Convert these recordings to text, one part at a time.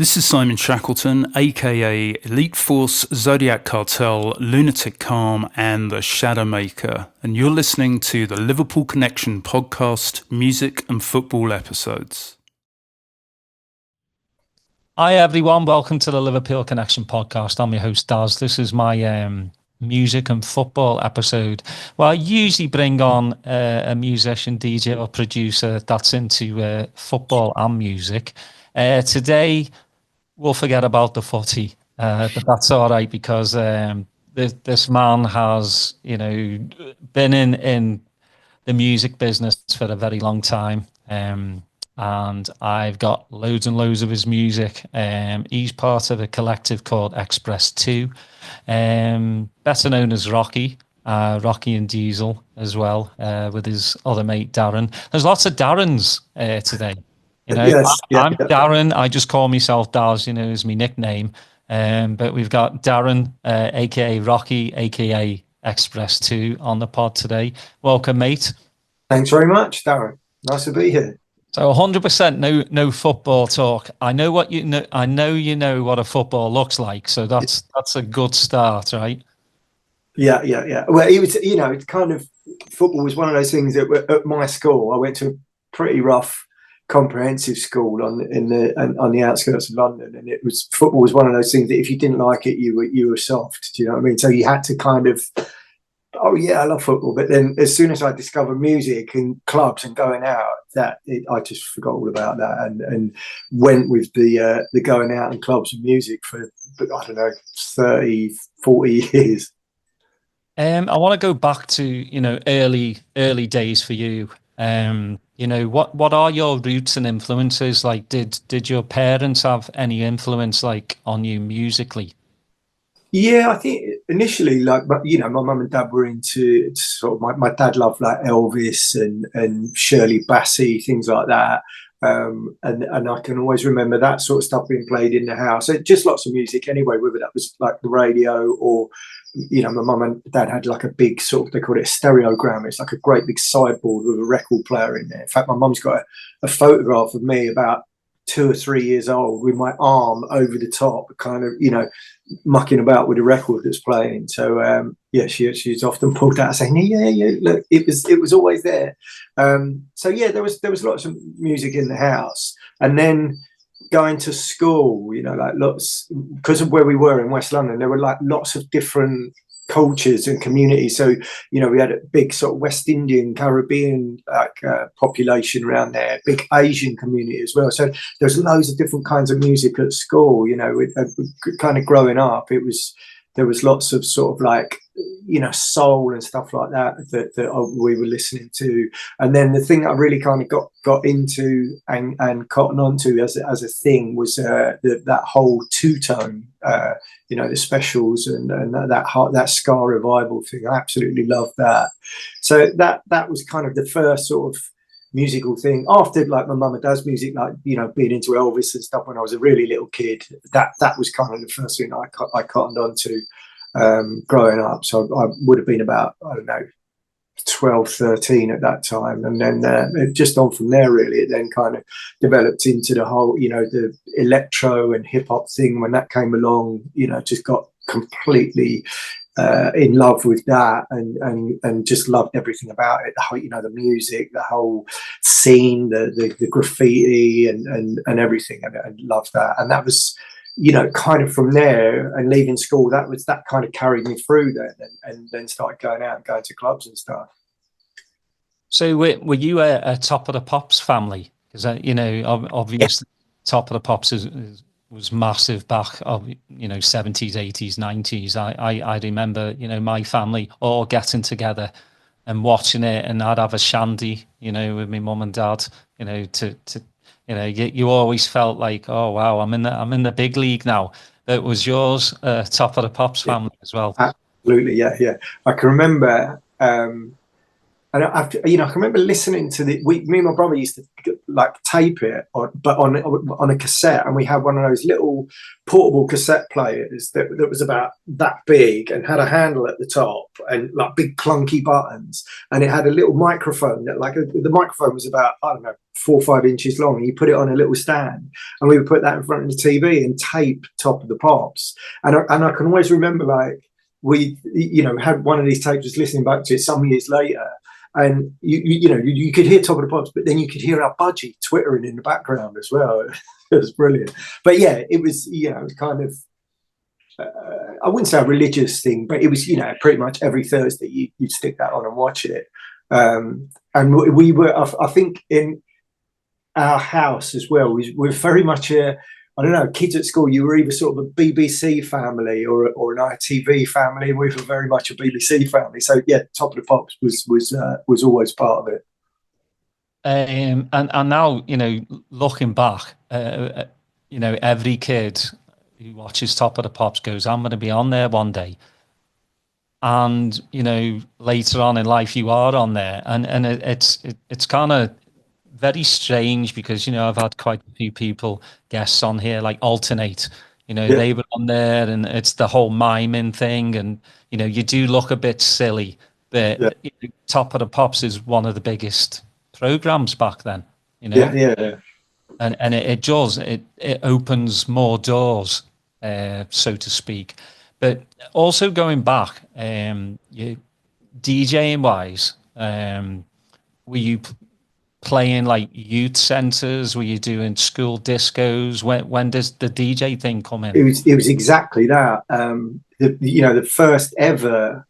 This is Simon Shackleton, aka Elite Force, Zodiac Cartel, Lunatic Calm, and the Shadowmaker, and you're listening to the Liverpool Connection Podcast, music and football episodes. Hi everyone, welcome to the Liverpool Connection Podcast. I'm your host Daz. This is my music and football episode. Well, I usually bring on a musician, DJ or producer that's into football and music. Today, we'll forget about the footy, but that's all right because this man has, been in the music business for a very long time. And I've got loads and loads of his music. He's part of a collective called Express 2, better known as Rocky and Diesel as well, with his other mate Darren. There's lots of Darrens today. Yes, I'm Darren. I just call myself Daz, is my nickname. But we've got Darren, aka Rocky, aka Express 2, on the pod today. Welcome, mate. Thanks very much, Darren. Nice to be here. So 100% no football talk. I know what you know. I know you know what a football looks like. So that's a good start, right? Yeah. Well, it was, it's kind of, football was one of those things that at my school, I went to a pretty rough comprehensive school on the outskirts of London, and football was one of those things that if you didn't like it, you were soft. Do you know what I mean? So you had to kind of, oh yeah, I love football, but then as soon as I discovered music and clubs and going out, I just forgot all about that and went with the going out and clubs and music for, I don't know, 30, 40 years. I want to go back to early days for you. What are your roots and influences? Like, did your parents have any influence on you musically? Yeah, I think initially, my mum and dad were into sort of, my dad loved like Elvis and Shirley Bassey, things like that. And I can always remember that sort of stuff being played in the house. So just lots of music anyway, whether that was like the radio or, my mum and dad had like a big sort of, they called it a stereogram. It's like a great big sideboard with a record player in there. In fact, my mum's got a photograph of me about 2 or 3 years old with my arm over the top, kind of, mucking about with a record that's playing. So she's often pulled out saying, yeah, look, it was always there. So yeah, there was lots of music in the house, and then going to school, like lots, because of where we were in West London, there were like lots of different cultures and communities. So we had a big sort of West Indian, Caribbean population around there, big Asian community as well. So there's loads of different kinds of music at school. Kind of growing up, there was lots of sort of like soul and stuff like that we were listening to. And then the thing that I really kind of got into and cotton onto as a thing was that whole two-tone, the specials and that ska revival thing. I absolutely loved that. So that was kind of the first sort of musical thing after like my mum and dad's music, like being into Elvis and stuff when I was a really little kid. That was kind of the first thing I cottoned onto growing up. So I would have been about, I don't know, 12, 13 at that time, and then just on from there really. It then kind of developed into the whole the electro and hip hop thing when that came along. Just got completely in love with that and just loved everything about it. The whole, the music, the whole scene, the graffiti and everything, and loved that. And that was kind of from there, and leaving school, that kind of carried me through then, and then started going out and going to clubs and stuff. So were you a Top of the Pops family? Because obviously Top of the Pops was massive back of 70s, 80s, 90s. I remember my family all getting together and watching it, and I'd have a shandy with my mum and dad you always felt like, oh wow, I'm in the big league now. But was yours Top of the Pops family as well? Absolutely, yeah. I can remember And I can remember listening to me and my brother used to like tape it, on a cassette, and we had one of those little portable cassette players that was about that big and had a handle at the top and like big clunky buttons, and it had a little microphone that the microphone was about, I don't know, 4 or 5 inches long, and you put it on a little stand, and we would put that in front of the TV and tape Top of the Pops, and I can always remember like we had one of these tapes, was listening back to it some years later. And you could hear Top of the Pops, but then you could hear our budgie twittering in the background as well. It was brilliant. But yeah, it was it was kind of I wouldn't say a religious thing, but it was pretty much every Thursday you'd stick that on and watch it. And we were, I think, in our house as well. We're very much I don't know, kids at school, you were either sort of a BBC family or an ITV family, and we were very much a BBC family. So yeah, Top of the Pops was always part of it. And now, looking back, every kid who watches Top of the Pops goes, I'm going to be on there one day. And, later on in life, you are on there. And it's kind of very strange because, I've had quite a few guests on here, like Alternate, they were on there, and it's the whole miming thing. And, you do look a bit silly, but Top of the Pops is one of the biggest programs back then, And it opens more doors, so to speak. But also going back, DJing wise, were you playing like youth centres? Were you doing school discos? When does the DJ thing come in? It was exactly that. The first ever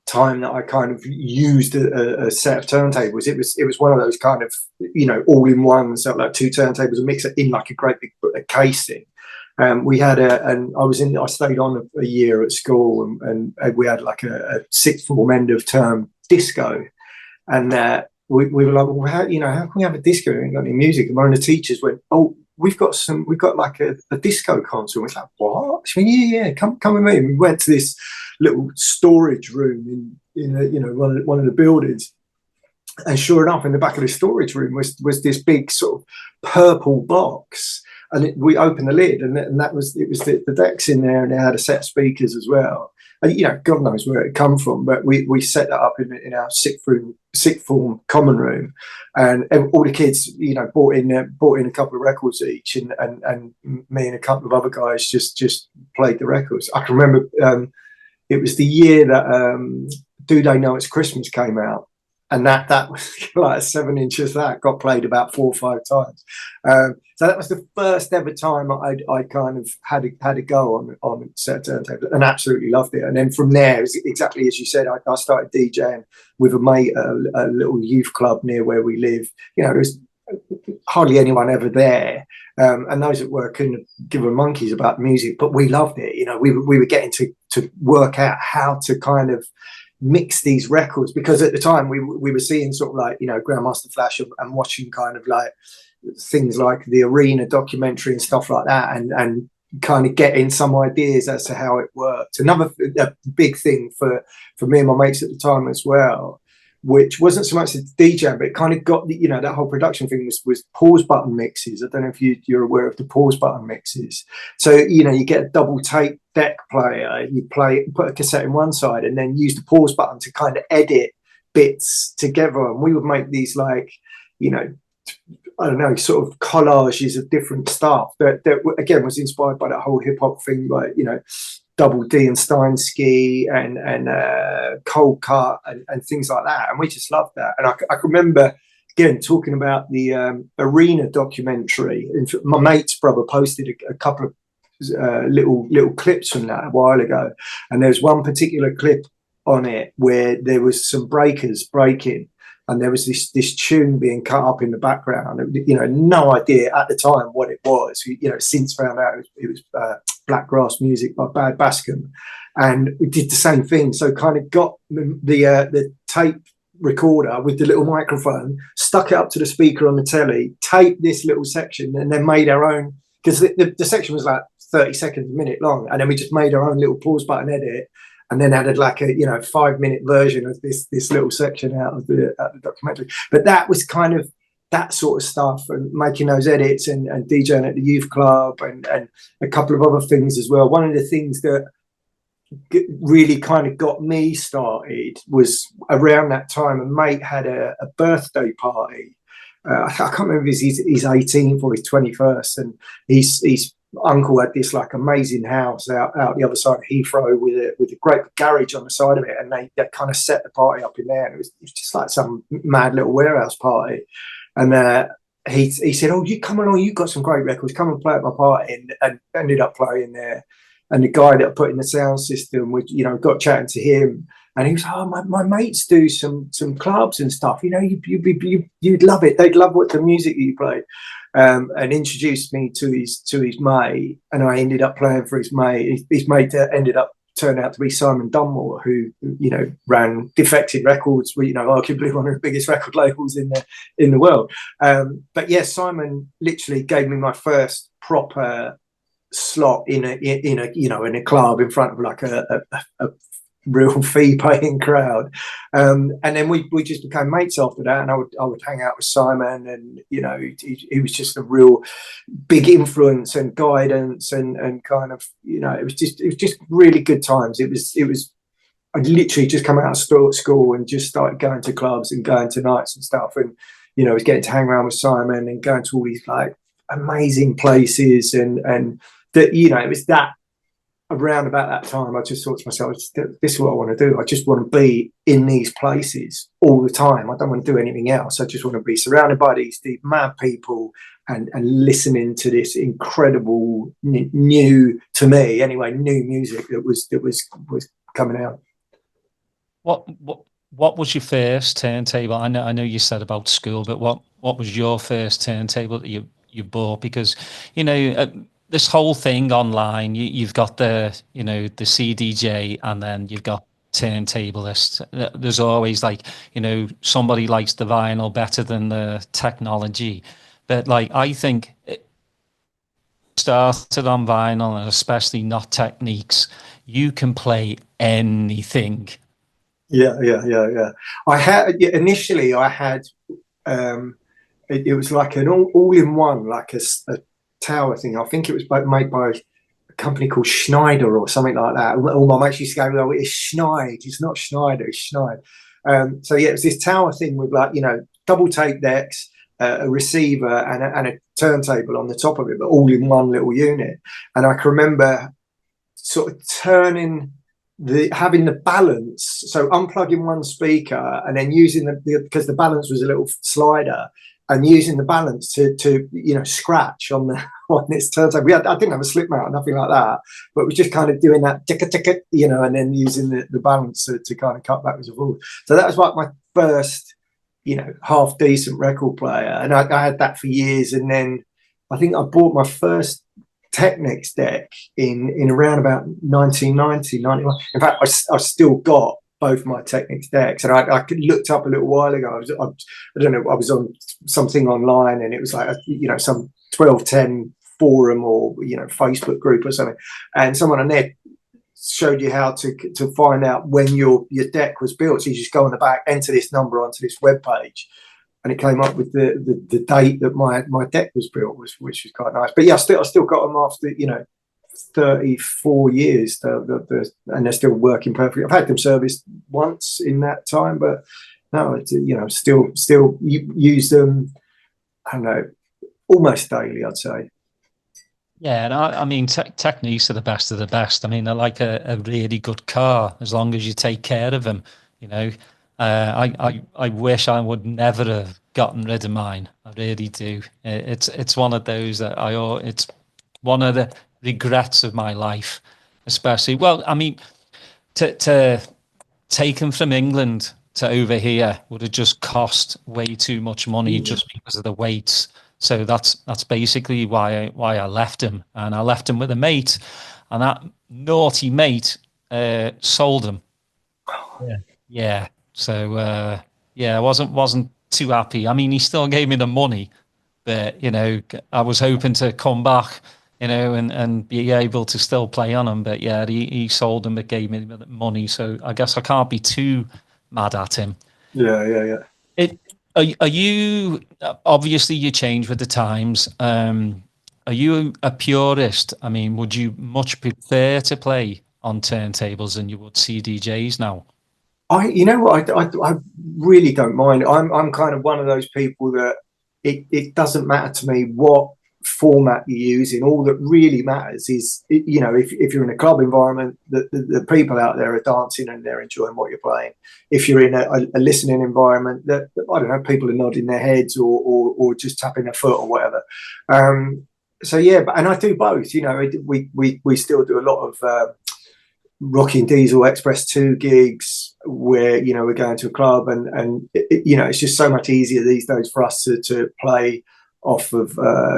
time that I kind of used a set of turntables, it was one of those kind of all in one, so like 2 turntables, a mixer in like a great big casing. We had I stayed on a year at school, and we had like a sixth form end of term disco, and we were like, well, how can we have a disco? We ain't got any music. And one of the teachers went, oh, we've got like a disco concert. And we was like, what? She went, yeah, come with me. And we went to this little storage room in one of the buildings. And sure enough, in the back of the storage room was this big sort of purple box. And we opened the lid, and it was the decks in there, and it had a set of speakers as well. And, God knows where it come from, but we set that up in our sixth form common room, and all the kids, bought in a couple of records each, and me and a couple of other guys just played the records. I can remember it was the year that Do They Know It's Christmas came out. And that was like 7 inches that got played about 4 or 5 times. So that was the first ever time I kind of had a go on set turntable, and absolutely loved it. And then from there, exactly as you said, I started DJing with a mate at a little youth club near where we live. There was hardly anyone ever there, and those that were couldn't give a monkeys about music, but we loved it. We were getting to work out how to kind of mix these records, because at the time we were seeing sort of like Grandmaster Flash and watching kind of like things like the Arena documentary and stuff like that, and kind of getting some ideas as to how it worked. Another big thing for me and my mates at the time as well, which wasn't so much the DJ, but it kind of got that whole production thing was pause button mixes. I don't know if you're aware of the pause button mixes. So you get a double tape deck player, you put a cassette in one side, and then use the pause button to kind of edit bits together. And we would make these like I don't know, sort of collages of different stuff that again was inspired by that whole hip hop thing, like Double D and Steinsky and Cold Cut and things like that, and we just loved that. And I can remember again talking about the Arena documentary. My mate's brother posted a couple of little clips from that a while ago, and there's one particular clip on it where there was some breakers breaking, and there was this tune being cut up in the background. No idea at the time what it was. Since found out it was Blackgrass Music by Bad Bascom, and we did the same thing. So kind of got the tape recorder with the little microphone, stuck it up to the speaker on the telly, taped this little section, and then made our own, because the section was like 30 seconds a minute long, and then we just made our own little pause button edit. and then added like a 5-minute version of this little section out of the documentary. But that was kind of that sort of stuff, and making those edits and DJing at the youth club and a couple of other things as well. One of the things that really kind of got me started was around that time a mate had a birthday party. I can't remember if he's 18th or his 21st, and his uncle had this like amazing house out the other side of Heathrow with a great garage on the side of it, and they kind of set the party up in there, and it was just like some mad little warehouse party. And he said, "Oh, you come along, you've got some great records, come and play at my party," and ended up playing there. And the guy that put in the sound system, got chatting to him, and he was, "Oh, my mates do some clubs and stuff. You'd love it. They'd love what the music you play." And introduced me to his mate, and I ended up playing for his mate. His mate turned out to be Simon Dunmore, who ran Defected Records, arguably one of the biggest record labels in the world. But yeah, Simon literally gave me my first proper slot in a club in front of like a real fee-paying crowd, and then we just became mates after that. And I would hang out with Simon, and he was just a real big influence and guidance, and kind of it was just really good times. It was I literally just come out of school and just started going to clubs and going to nights and stuff, and I was getting to hang around with Simon and going to all these like amazing places, and that it was that. Around about that time, I just thought to myself, this is what I want to do. I just want to be in these places all the time. I don't want to do anything else. I just want to be surrounded by these mad people and listening to this incredible new, to me anyway, new music that was coming out. What was your first turntable? I know you said about school, but what was your first turntable that you bought? Because this whole thing online, you've got the CDJ, and then you've got turntablists. There's always like, somebody likes the vinyl better than the technology. But like, I think it started on vinyl, and especially not Techniques, you can play anything. Yeah. I had initially, it was like an all-in-one, like a tower thing. I think it was made by a company called Schneider or something like that. All my mates used to go, "Oh, it's Schneid. It's not Schneider, it's Schneid." So yeah, it was this tower thing with like double tape decks, a receiver, and a turntable on the top of it, but all in one little unit. And I can remember sort of having the balance, so unplugging one speaker and then using because the balance was a little slider, and using the balance to scratch on this turntable. I didn't have a slip mount or nothing like that, but it was just kind of doing that tick, and then using the balance to kind of cut backwards and forwards. So that was like my first, half decent record player, and I had that for years. And then I think I bought my first Technics deck in around about 1990, 91. In fact, I still got both my Technics decks, and I looked up a little while ago. I don't know, I was on something online, and it was like some 1210 forum or Facebook group or something, and someone on there showed you how to find out when your deck was built. So you just go on the back, enter this number onto this web page, and it came up with the date that my deck was built, which was quite nice. But yeah, I still got them after 34 years, and they're still working perfectly. I've had them serviced once in that time, but no, still use them. I don't know, almost daily, I'd say. Yeah, and I mean, Techniques are the best of the best. I mean, they're like a really good car as long as you take care of them. I wish I would never have gotten rid of mine. I really do. It's one of those that it's one of the regrets of my life, especially. Well, I mean, to take them from England to over here would have just cost way too much money just because of the weights. So that's basically why I left him, and I left him with a mate, and that naughty mate sold him. Yeah. So I wasn't too happy. I mean, he still gave me the money, but I was hoping to come back you know, and be able to still play on them. But yeah, he sold them, but gave me the money. So I guess I can't be too mad at him. Yeah. Are you, obviously you change with the times. Are you a purist? I mean, would you much prefer to play on turntables than you would CDJs now? You know what, I really don't mind. I'm kind of one of those people that it doesn't matter to me what format you're using. All that really matters is, you know, if you're in a club environment, the people out there are dancing and they're enjoying what you're playing. If you're in a listening environment, that I don't know, people are nodding their heads or just tapping their foot or whatever. So yeah, and I do both. You know, we still do a lot of Rocking Diesel Express 2 gigs where, you know, we're going to a club and you know, it's just so much easier these days for us to play off of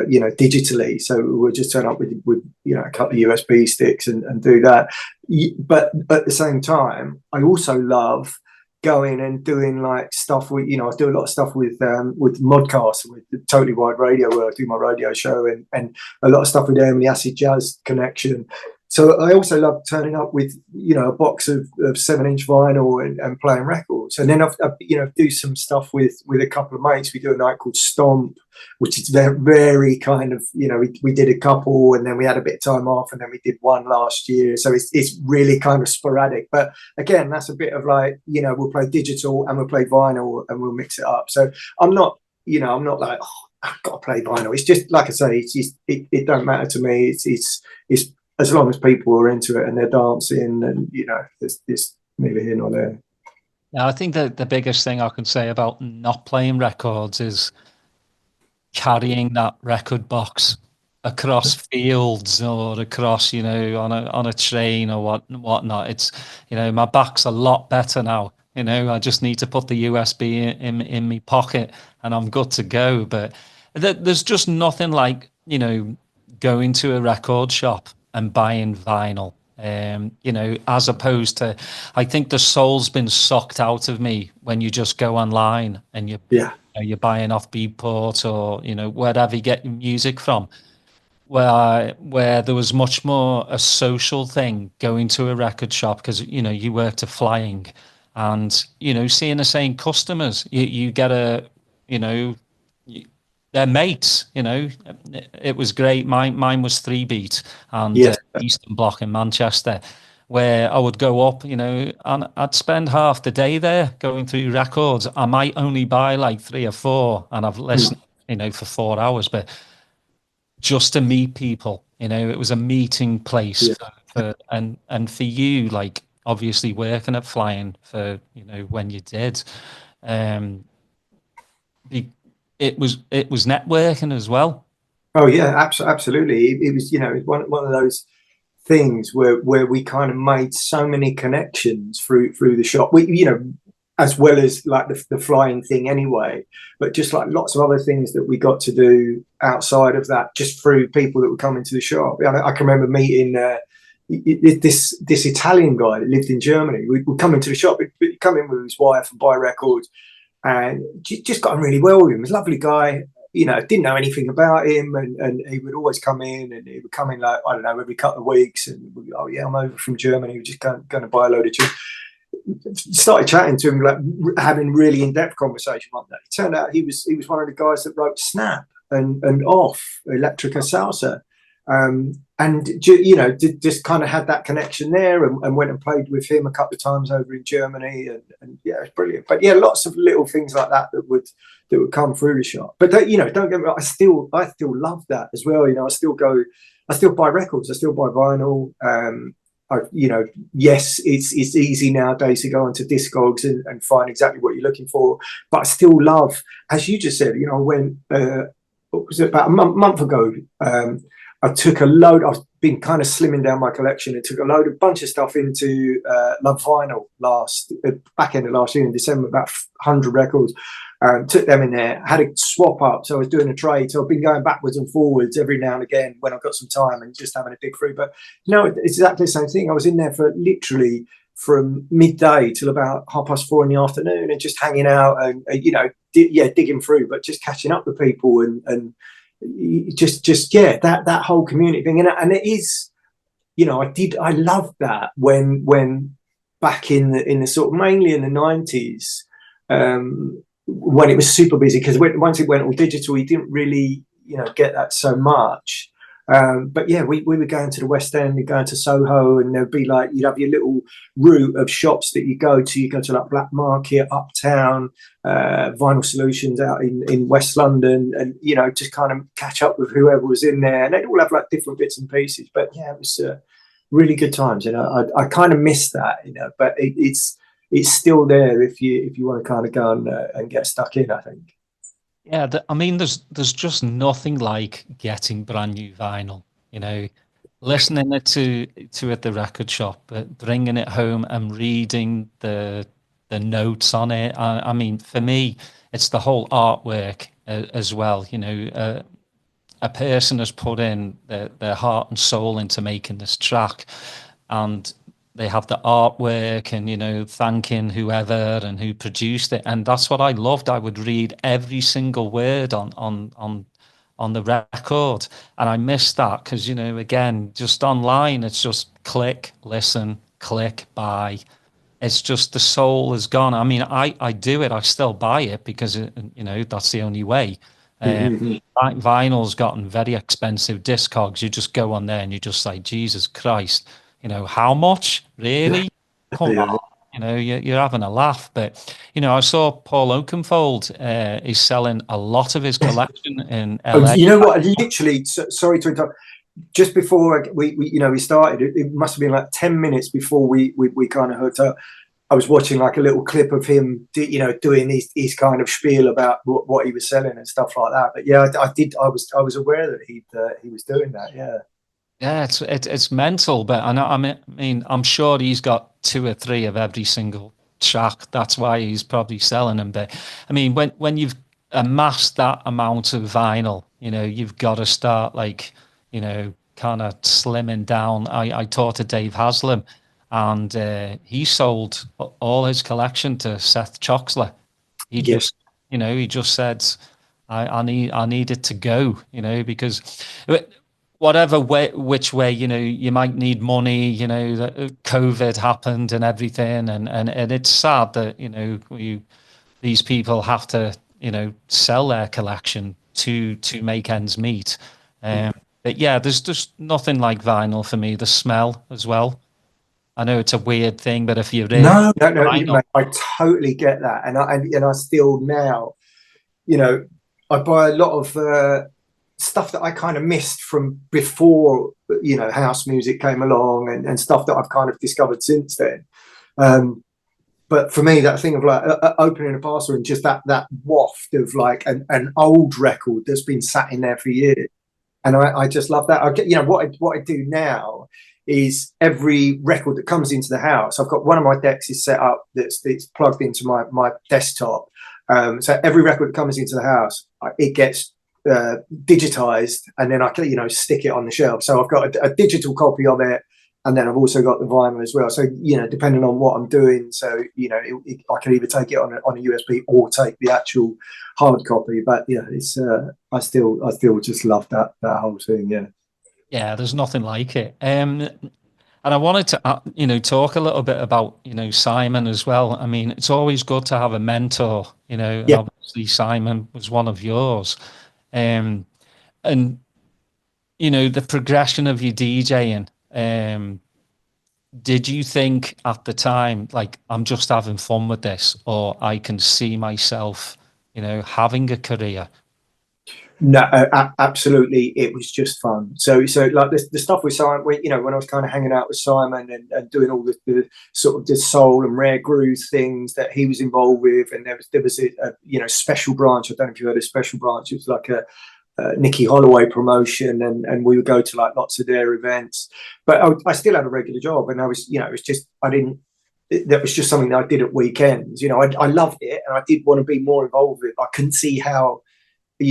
you know, digitally. So we'll just turn up with you know, a couple of USB sticks and do that. But at the same time, I also love going and doing like stuff with, you know, I do a lot of stuff with Modcast, with the Totally Wide Radio, where I do my radio show, and a lot of stuff with them and the Acid Jazz Connection. So I also love turning up with, you know, a box of 7-inch vinyl and playing records. And then I've you know, do some stuff with a couple of mates. We do a night called Stomp, which is very kind of, you know, we did a couple and then we had a bit of time off and then we did one last year. So it's really kind of sporadic. But again, that's a bit of like, you know, we'll play digital and we'll play vinyl and we'll mix it up. So I'm not like, oh, I've got to play vinyl. It's just, like I say, it's just, it don't matter to me. It's as long as people are into it and they're dancing, and, you know, there's neither here nor there. Yeah, I think that the biggest thing I can say about not playing records is carrying that record box across fields or across, you know, on a train or whatnot. It's, you know, my back's a lot better now. You know, I just need to put the USB in my pocket and I'm good to go. But there's just nothing like, you know, going to a record shop and buying vinyl, you know, as opposed to, I think the soul's been sucked out of me when you just go online and you're buying off Beatport or, you know, wherever you get your music from, where there was much more a social thing going to a record shop because, you know, you work to flying and, you know, seeing the same customers, you get you know, they're mates, you know. It was great. Mine was 3-beat and Eastern Bloc in Manchester, where I would go up, you know, and I'd spend half the day there going through records. I might only buy like 3 or 4, and I've listened, you know, for 4 hours, but just to meet people, you know, it was a meeting place. And for you, like, obviously working at Flying for, you know, when you did, it was networking as well. Oh yeah, absolutely. It was, you know, one of those things where we kind of made so many connections through the shop. We, you know, as well as like the flying thing anyway, but just like lots of other things that we got to do outside of that, just through people that would come into the shop. I can remember meeting this Italian guy that lived in Germany. We'd come into the shop, he'd come in with his wife and buy records. And just got on really well with him. He was a lovely guy, you know, didn't know anything about him. And he would always come in, and he would come in like, I don't know, every couple of weeks. And we'd, oh, yeah, I'm over from Germany. We're just going to buy a load of tunes. Started chatting to him, like having really in-depth conversation one day. It turned out he was one of the guys that wrote Snap and Off, Electrica Salsa. And, you know, just kind of had that connection there and went and played with him a couple of times over in Germany. And yeah, it's brilliant. But yeah, lots of little things like that would come through the shop. But, you know, don't get me wrong, I still love that as well. You know, I still buy records. I still buy vinyl. You know, yes, it's easy nowadays to go onto Discogs and find exactly what you're looking for. But I still love, as you just said, you know, when, what was it, about a month ago, I took a load. I've been kind of slimming down my collection and took a bunch of stuff into Love Vinyl back end of last year in December, about 100 records. Took them in there, had a swap up. So I was doing a trade. So I've been going backwards and forwards every now and again when I've got some time and just having a dig through. But no, it's exactly the same thing. I was in there for literally from midday till about 4:30 in the afternoon and just hanging out and, you know, digging through, but just catching up with people and that whole community thing, and it is, I loved that when back in the sort of mainly in the 90s, when it was super busy, because once it went all digital, you didn't really get that so much. But yeah, we were going to the West End, we'd go to Soho, and there'd be like, you'd have your little route of shops that you go to like Black Market, Uptown, Vinyl Solutions out in West London, and just kind of catch up with whoever was in there, and they'd all have like different bits and pieces. But yeah, it was really good times. I kind of miss that, but it's still there if you want to kind of go and get stuck in, I think. Yeah, I mean, there's just nothing like getting brand new vinyl, listening to at the record shop, but bringing it home and reading the notes on it. I mean, for me, it's the whole artwork as well. A person has put in their heart and soul into making this track, and they have the artwork and, thanking whoever and who produced it. And that's what I loved. I would read every single word on the record. And I missed that because, again, just online, it's just click, listen, click, buy. It's just the soul is gone. I mean, I do it. I still buy it because, that's the only way. Vinyl's gotten very expensive. Discogs, you just go on there and you just say, Jesus Christ. How much? Really? Come on. You're having a laugh. But, I saw Paul Oakenfold is selling a lot of his collection in LA. You know what? Literally, sorry to interrupt. Just before we started, it must have been like 10 minutes before we kind of hooked up. I was watching like a little clip of him, doing his kind of spiel about what he was selling and stuff like that. But yeah, I was aware that he was doing that. Yeah. Yeah, it's mental, but I mean, I'm sure he's got 2 or 3 of every single track. That's why he's probably selling them. But I mean, when you've amassed that amount of vinyl, you've got to start kind of slimming down. I talked to Dave Haslam, and he sold all his collection to Seth Choxler. He just said, I need it to go, because whatever which way, you might need money, that COVID happened and everything. And it's sad that, these people have to, sell their collection to make ends meet. But yeah, there's just nothing like vinyl for me. The smell as well. I know it's a weird thing, but if you're in mate, I totally get that. And I still now, I buy a lot of, stuff that I kind of missed from before, house music came along, and stuff that I've kind of discovered since then. But for me, that thing of like opening a parcel and just that waft of like an old record that's been sat in there for years, and I just love that. I get, what I do now is every record that comes into the house, I've got one of my decks is set up that's plugged into my desktop. So every record that comes into the house, it gets digitized, and then I can stick it on the shelf. So I've got a digital copy of it, and then I've also got the vinyl as well. So depending on what I'm doing, so I can either take it on a USB or take the actual hard copy. But yeah, it's I still just love that whole thing. Yeah, there's nothing like it. And I wanted to talk a little bit about Simon as well. I mean, it's always good to have a mentor. And obviously Simon was one of yours. And the progression of your DJing, did you think at the time, like, I'm just having fun with this, or I can see myself having a career? No, absolutely, it was just fun. So like the stuff with Simon, when I was kind of hanging out with Simon and doing all the sort of the soul and rare groove things that he was involved with, and there was a special branch. I don't know if you heard of Special Branch. It was like a Nicky Holloway promotion, and we would go to like lots of their events. But I still had a regular job, and I was it was just that was just something that I did at weekends. I loved it, and I did want to be more involved with it. I couldn't see how,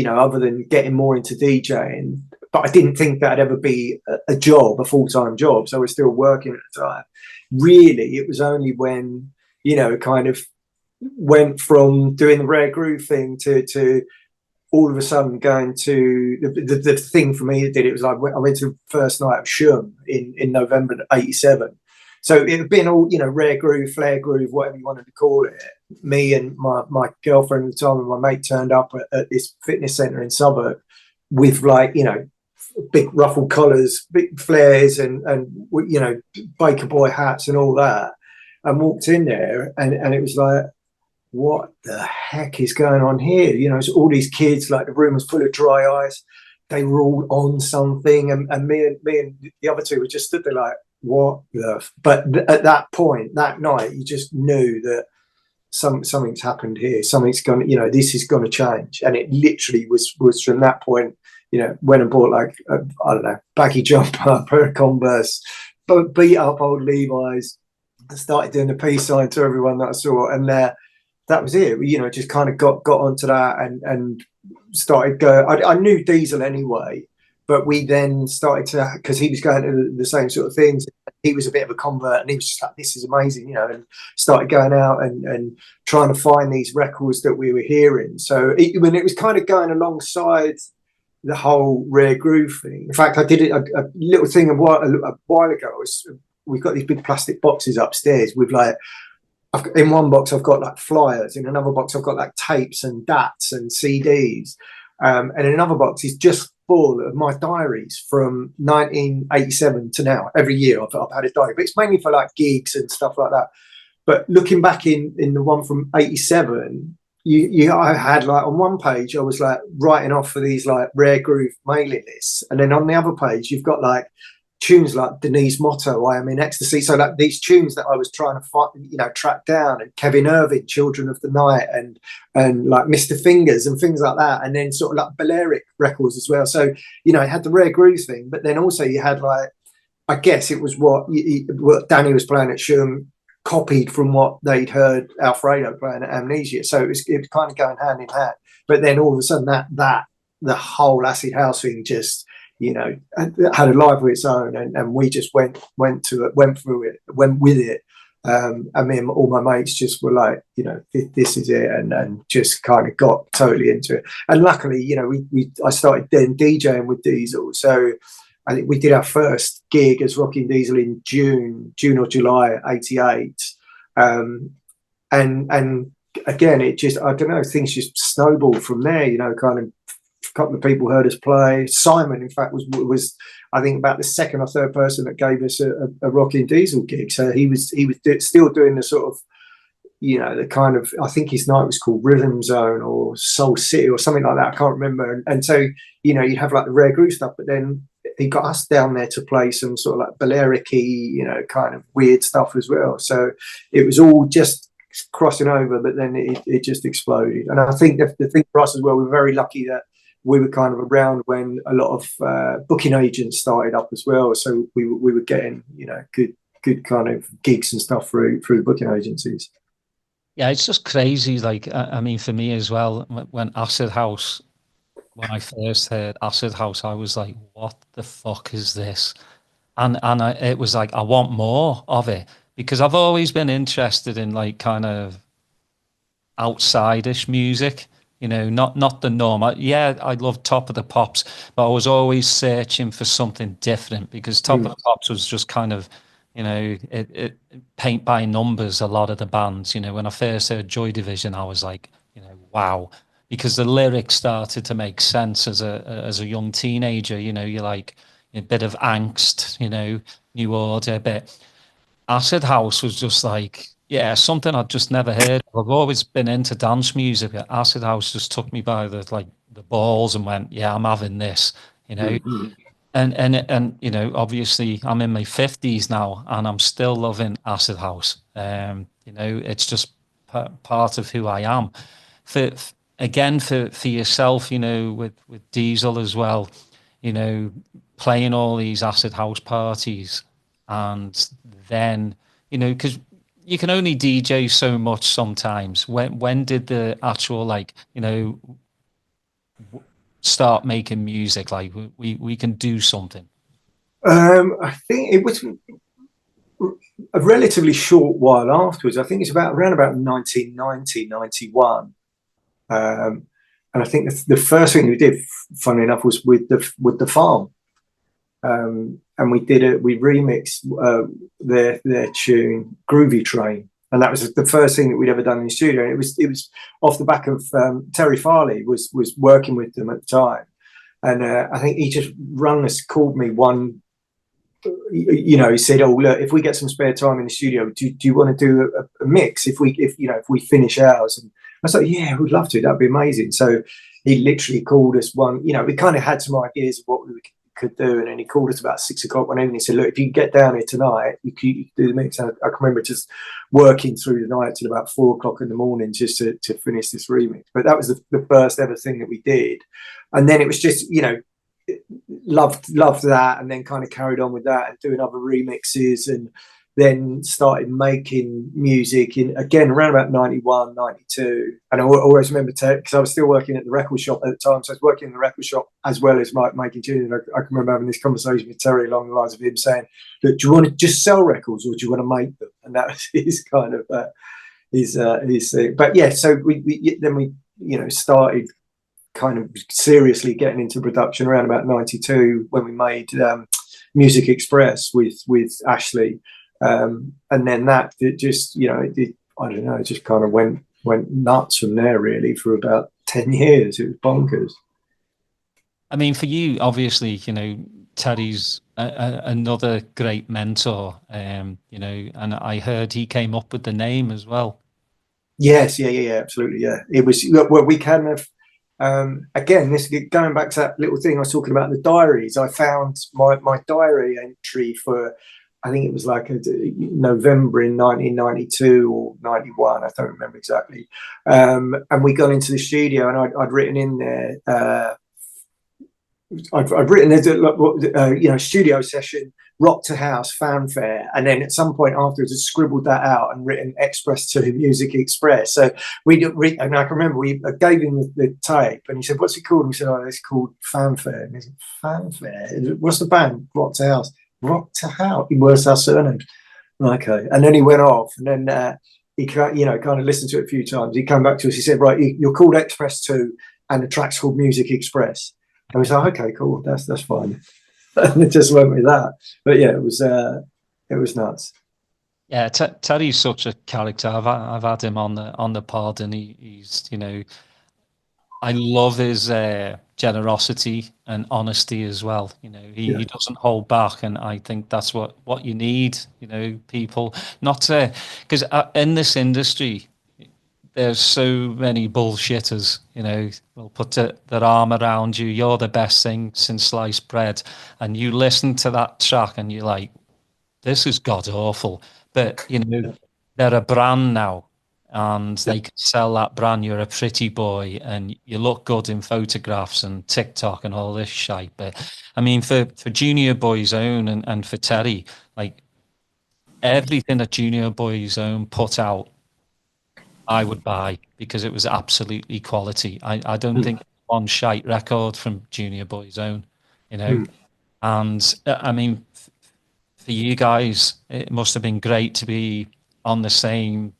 other than getting more into DJing, but I didn't think that'd ever be a job, a full-time job. So I was still working at the time. Really, it was only when, kind of went from doing the rare groove thing to all of a sudden going to the thing for me that did it was I went to the first night of Shum in November '87. So it had been all, rare groove, flare groove, whatever you wanted to call it. Me and my girlfriend at the time and my mate turned up at this fitness centre in Southwark with big ruffled collars, big flares and Baker Boy hats and all that, and walked in there and it was like, what the heck is going on here? It's all these kids, like the room was full of dry ice. They were all on something, and me and the other two were just stood there like, what the? But at that point, that night, you just knew that something's happened here. Something's going. This is going to change, and it literally was from that point. Went and bought I don't know, baggy jumper, pair of Converse, beat up old Levi's. Started doing the peace sign to everyone that I saw, and that was it. Just kind of got onto that and started going. I knew Diesel anyway, but we then started to, because he was going to the same sort of things. He was a bit of a convert, and he was just like, "This is amazing," and started going out and trying to find these records that we were hearing. So when it was kind of going alongside the whole rare groove thing. In fact, I did a little thing a while ago. We've got these big plastic boxes upstairs with in one box I've got like flyers, in another box I've got like tapes and DATs and CDs, and in another box is just full of my diaries from 1987 to now. Every year I've had a diary, but it's mainly for like gigs and stuff like that. But looking back in the one from '87, I had like on one page I was like writing off for these like rare groove mailing lists, and then on the other page you've got like tunes like Denise Motto, I Am in Ecstasy. So like these tunes that I was trying to find, track down, and Kevin Irving, Children of the Night, and like Mr. Fingers and things like that. And then sort of like Balearic records as well. So, it had the rare groove thing, but then also you had like, I guess it was what Danny was playing at Shum, copied from what they'd heard Alfredo playing at Amnesia. So it was kind of going hand in hand. But then all of a sudden that the whole acid house thing just, had a life of its own, and we just went through it, went with it. And me and all my mates just were like, this is it, and just kind of got totally into it. And luckily, I started then DJing with Diesel. So I think we did our first gig as Rocking Diesel in June or July '88. And again, it just, I don't know, things just snowballed from there, kind of. A couple of people heard us play. Simon, in fact, was I think about the second or third person that gave us a Rockin' Diesel gig. So he was still doing the sort of, the kind of, I think his night was called Rhythm Zone or Soul City or something like that. I can't remember. And so, you'd have like the rare groove stuff, but then he got us down there to play some sort of like Balearic-y, kind of weird stuff as well. So it was all just crossing over, but then it just exploded. And I think the thing for us as well, we're very lucky that we were kind of around when a lot of booking agents started up as well. So we were getting, good kind of gigs and stuff through the booking agencies. Yeah, it's just crazy. Like, I mean, for me as well, when Acid House, when I first heard Acid House, I was like, what the fuck is this? And it was like, I want more of it, because I've always been interested in like kind of outside-ish music. Not the norm. I love Top of the Pops, but I was always searching for something different, because Top of the Pops was just kind of, it paint by numbers, a lot of the bands. When I first heard Joy Division, I was like, wow, because the lyrics started to make sense as a young teenager. You're like a bit of angst, New Order, but Acid House was just like, yeah, something I'd just never heard of. I've always been into dance music. Acid House just took me by the balls and went, yeah, I'm having this, Mm-hmm. And obviously I'm in my 50s now and I'm still loving Acid House. It's just part of who I am. For yourself, with Diesel as well, playing all these Acid House parties, and then, because you can only DJ so much sometimes. When did the actual start making music? Like we can do something. I think it was a relatively short while afterwards. I think it's around about 1990, 91. And And I think the first thing we did, funny enough, was with the Farm, and we remixed their tune "Groovy Train," and that was the first thing that we'd ever done in the studio. And it was off the back of Terry Farley was working with them at the time, and I think he just called me one. He said, "Oh, look, if we get some spare time in the studio, do you want to do a mix? If we finish ours?" And I was like, "Yeah, we'd love to. That'd be amazing." So he literally called us we kind of had some ideas of what we could do, and then he called us about 6 o'clock one evening. He said, "Look, if you can get down here tonight, you can do the mix." And I can remember just working through the night till about 4 o'clock in the morning just to finish this remix. But that was the first ever thing that we did, and then it was just loved that, and then kind of carried on with that and doing other remixes, and then started making music again around about 91, 92. And I always remember because I was still working at the record shop at the time, so I was working in the record shop as well as making tunes. I can remember having this conversation with Terry along the lines of him saying, "Look, do you want to just sell records or do you want to make them?" And that was his kind of his thing. But yeah, so we started kind of seriously getting into production around about 92 when we made Music Express with Ashley, and then that it just it just kind of went nuts from there really for about 10 years. It was bonkers. I mean, for you, obviously, Terry's another great mentor, and I heard he came up with the name as well. Yes, yeah, absolutely, yeah. It was we kind of. Again, this going back to that little thing I was talking about in the diaries. I found my diary entry for, I think it was like November in 1992 or 91. I don't remember exactly. And we got into the studio, and I'd written in there. I'd written there's studio session, rock to house, fanfare, and then at some point afterwards I scribbled that out and written Express to Music Express. So and I can remember I gave him the tape, and he said, "What's it called?" And we said, "Oh, it's called Fanfare." And he said, "Fanfare? What's the band?" "Rock to House." "Rock to House?" He works our surnames. Okay, and then he went off, and then he kind of listened to it a few times. He came back to us. He said, "Right, you're called Express 2, and the track's called Music Express." And we said, "Okay, cool, that's fine." And it just went with that. But yeah, it was nuts. Yeah, Terry's such a character. I've had him on the pod, and he's I love his generosity and honesty as well. He doesn't hold back, and I think that's what you need. People not to, because in this industry, there's so many bullshitters, will put their arm around you. You're the best thing since sliced bread. And you listen to that track and you're like, this is god awful. But, they're a brand now, and they can sell that brand. You're a pretty boy and you look good in photographs and TikTok and all this shite. But I mean, for Junior Boy's Own and for Terry, like everything that Junior Boy's Own put out, I would buy, because it was absolutely quality. I don't think one shite record from Junior Boy's Own, And I mean, for you guys, it must have been great to be on the same,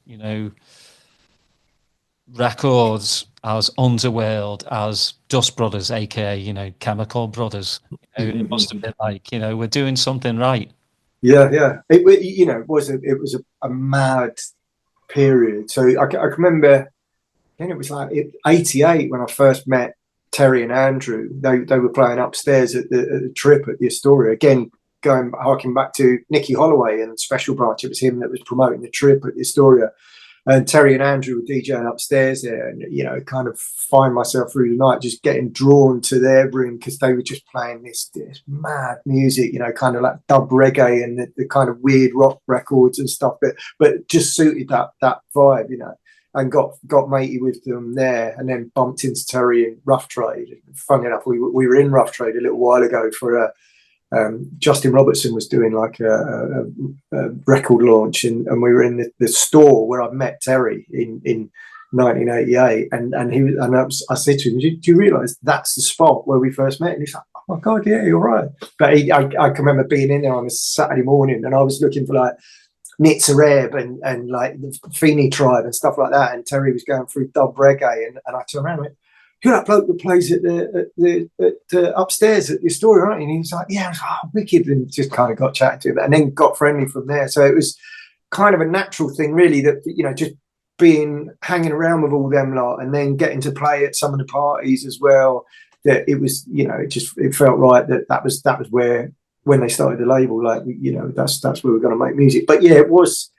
records as Underworld, as Dust Brothers, aka Chemical Brothers. It must have been like, we're doing something right. Yeah. It was a mad period. So I can remember, then it was like 88 when I first met Terry and Andrew. They were playing upstairs at the Trip at the Astoria. Again, harking back to Nicky Holloway and Special Branch. It was him that was promoting the Trip at the Astoria. And Terry and Andrew were DJing upstairs there, and kind of find myself through the night just getting drawn to their room because they were just playing this mad music, kind of like dub reggae and the kind of weird rock records and stuff, but just suited that vibe, and got matey with them there, and then bumped into Terry in Rough Trade. Funny enough, we were in Rough Trade a little while ago for Justin Robertson was doing like a record launch, and we were in the store where I met Terry in 1988, and I said to him, "Do you realise that's the spot where we first met?" And he's like, "Oh my god, yeah, you're right." But I can remember being in there on a Saturday morning, and I was looking for like Nitzareb and like the Feeney Tribe and stuff like that, and Terry was going through dub reggae, and I turned around and went, you're that bloke that plays at the upstairs at your store, aren't you? And he was like, yeah, I was like, oh, wicked, and just kind of got chatting to him, and then got friendly from there. So it was kind of a natural thing, really, that, you know, just hanging around with all them lot, and then getting to play at some of the parties as well. That it was, you know, it felt right that was where, when they started the label, like, you know, that's where we're going to make music. But yeah, it was,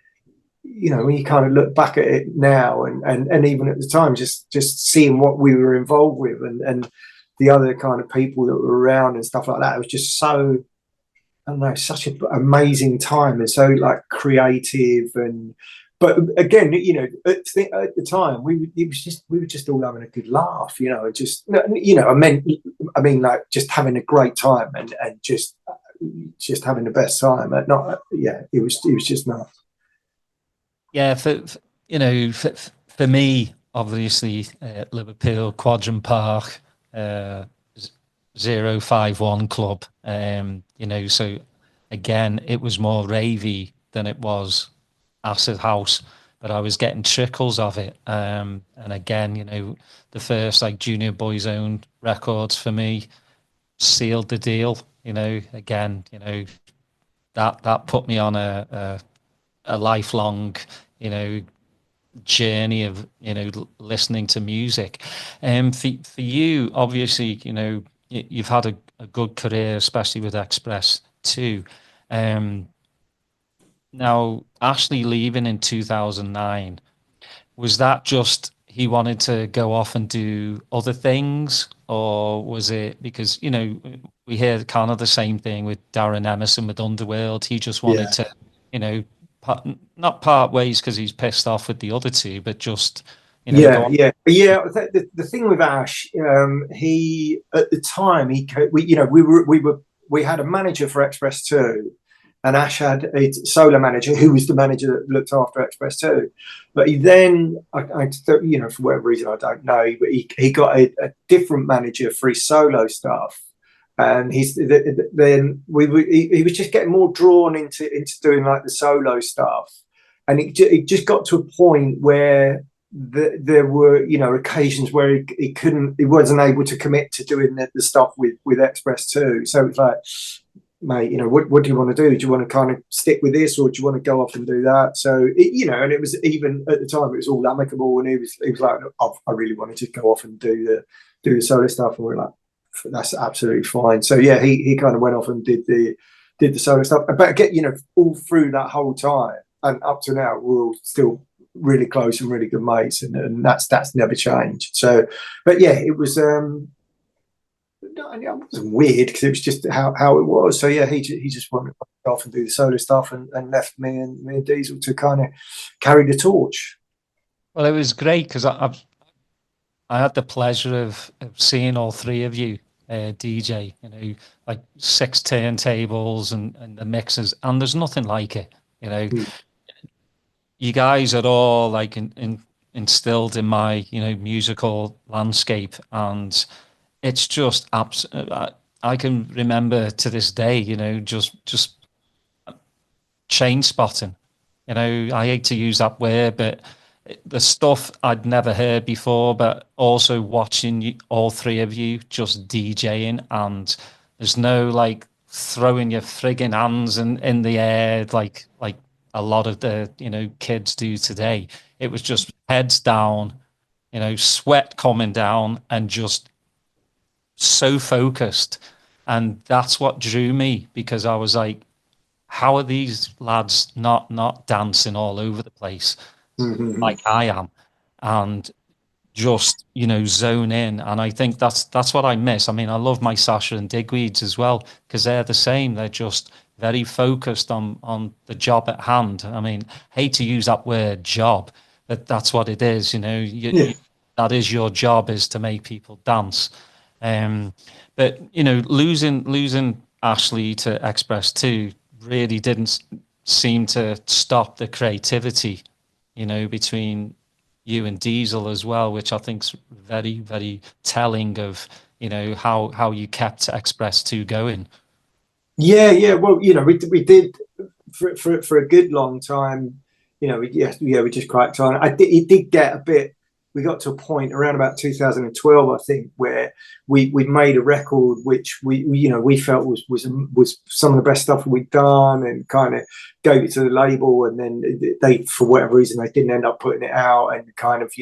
you know, when you kind of look back at it now, and even at the time, just seeing what we were involved with, and the other kind of people that were around and stuff like that, it was just so, I don't know, such an amazing time, and so like creative. And but again, you know, at the time, we were just all having a good laugh, you know, just, you know, I mean, like, just having a great time, and just having the best time. It was just nice. Yeah, you know, for me, obviously, Liverpool Quadrant Park, 051 Club, you know, so again, it was more ravey than it was acid house, but I was getting trickles of it. And again, you know, the first like Junior Boys owned records for me sealed the deal. You know, again, you know, that put me on a lifelong, you know, journey of, you know, listening to music. For you, obviously, you know, you've had a good career, especially with Express too. Now, Ashley leaving in 2009, was that just he wanted to go off and do other things, or was it because, you know, we hear kind of the same thing with Darren Emerson with Underworld? He just wanted to, you know, not part ways because he's pissed off with the other two, but just, you know, The thing with Ash, he at the time we had a manager for Express 2, and Ash had a solo manager who was the manager that looked after Express 2. But he then, you know, for whatever reason I don't know, but he got a different manager for his solo stuff. And he was just getting more drawn into doing like the solo stuff, and it just got to a point where there were, you know, occasions where he wasn't able to commit to doing the stuff with Express 2. So it's like, mate, you know, what do you want to do? Do you want to kind of stick with this, or do you want to go off and do that? So you know, and it was, even at the time, it was all amicable, and he was like, I really wanted to go off and do the solo stuff, and we were like, that's absolutely fine. So yeah, he kind of went off and did the solo stuff. But again, you know, all through that whole time and up to now, we're all still really close and really good mates, and that's never changed. So, but yeah, it was it wasn't weird, because it was just how it was. So yeah, he just wanted to go off and do the solo stuff, and left me and Diesel to kind of carry the torch. Well, it was great because I had the pleasure of seeing all three of you DJ, you know, like 6 turntables and the mixers, and there's nothing like it, you know. You guys are all like instilled in my, you know, musical landscape, and it's just I can remember to this day, you know, just chain spotting. You know, I hate to use that word, but the stuff I'd never heard before, but also watching you, all three of you just DJing, and there's no like throwing your frigging hands in the air like a lot of the, you know, kids do today. It was just heads down, you know, sweat coming down, and just so focused. And that's what drew me, because I was like, how are these lads not dancing all over the place like I am, and just, you know, zone in? And I think that's what I miss. I mean, I love my Sasha and Digweeds as well, because they're the same. They're just very focused on the job at hand. I mean, hate to use that word job, but that's what it is. You know, that is your job, is to make people dance. But you know, losing Ashley to Express 2 really didn't seem to stop the creativity, you know, between you and Diesel as well, which I think's very, very telling of, you know, how you kept Express 2 going. Yeah. Well, you know, we did for a good long time. You know, we just cracked on. It did get a bit. we got to a point around about 2012, I think, where we made a record which we felt was some of the best stuff we'd done, and kind of gave it to the label, and then they, for whatever reason, they didn't end up putting it out, and kind of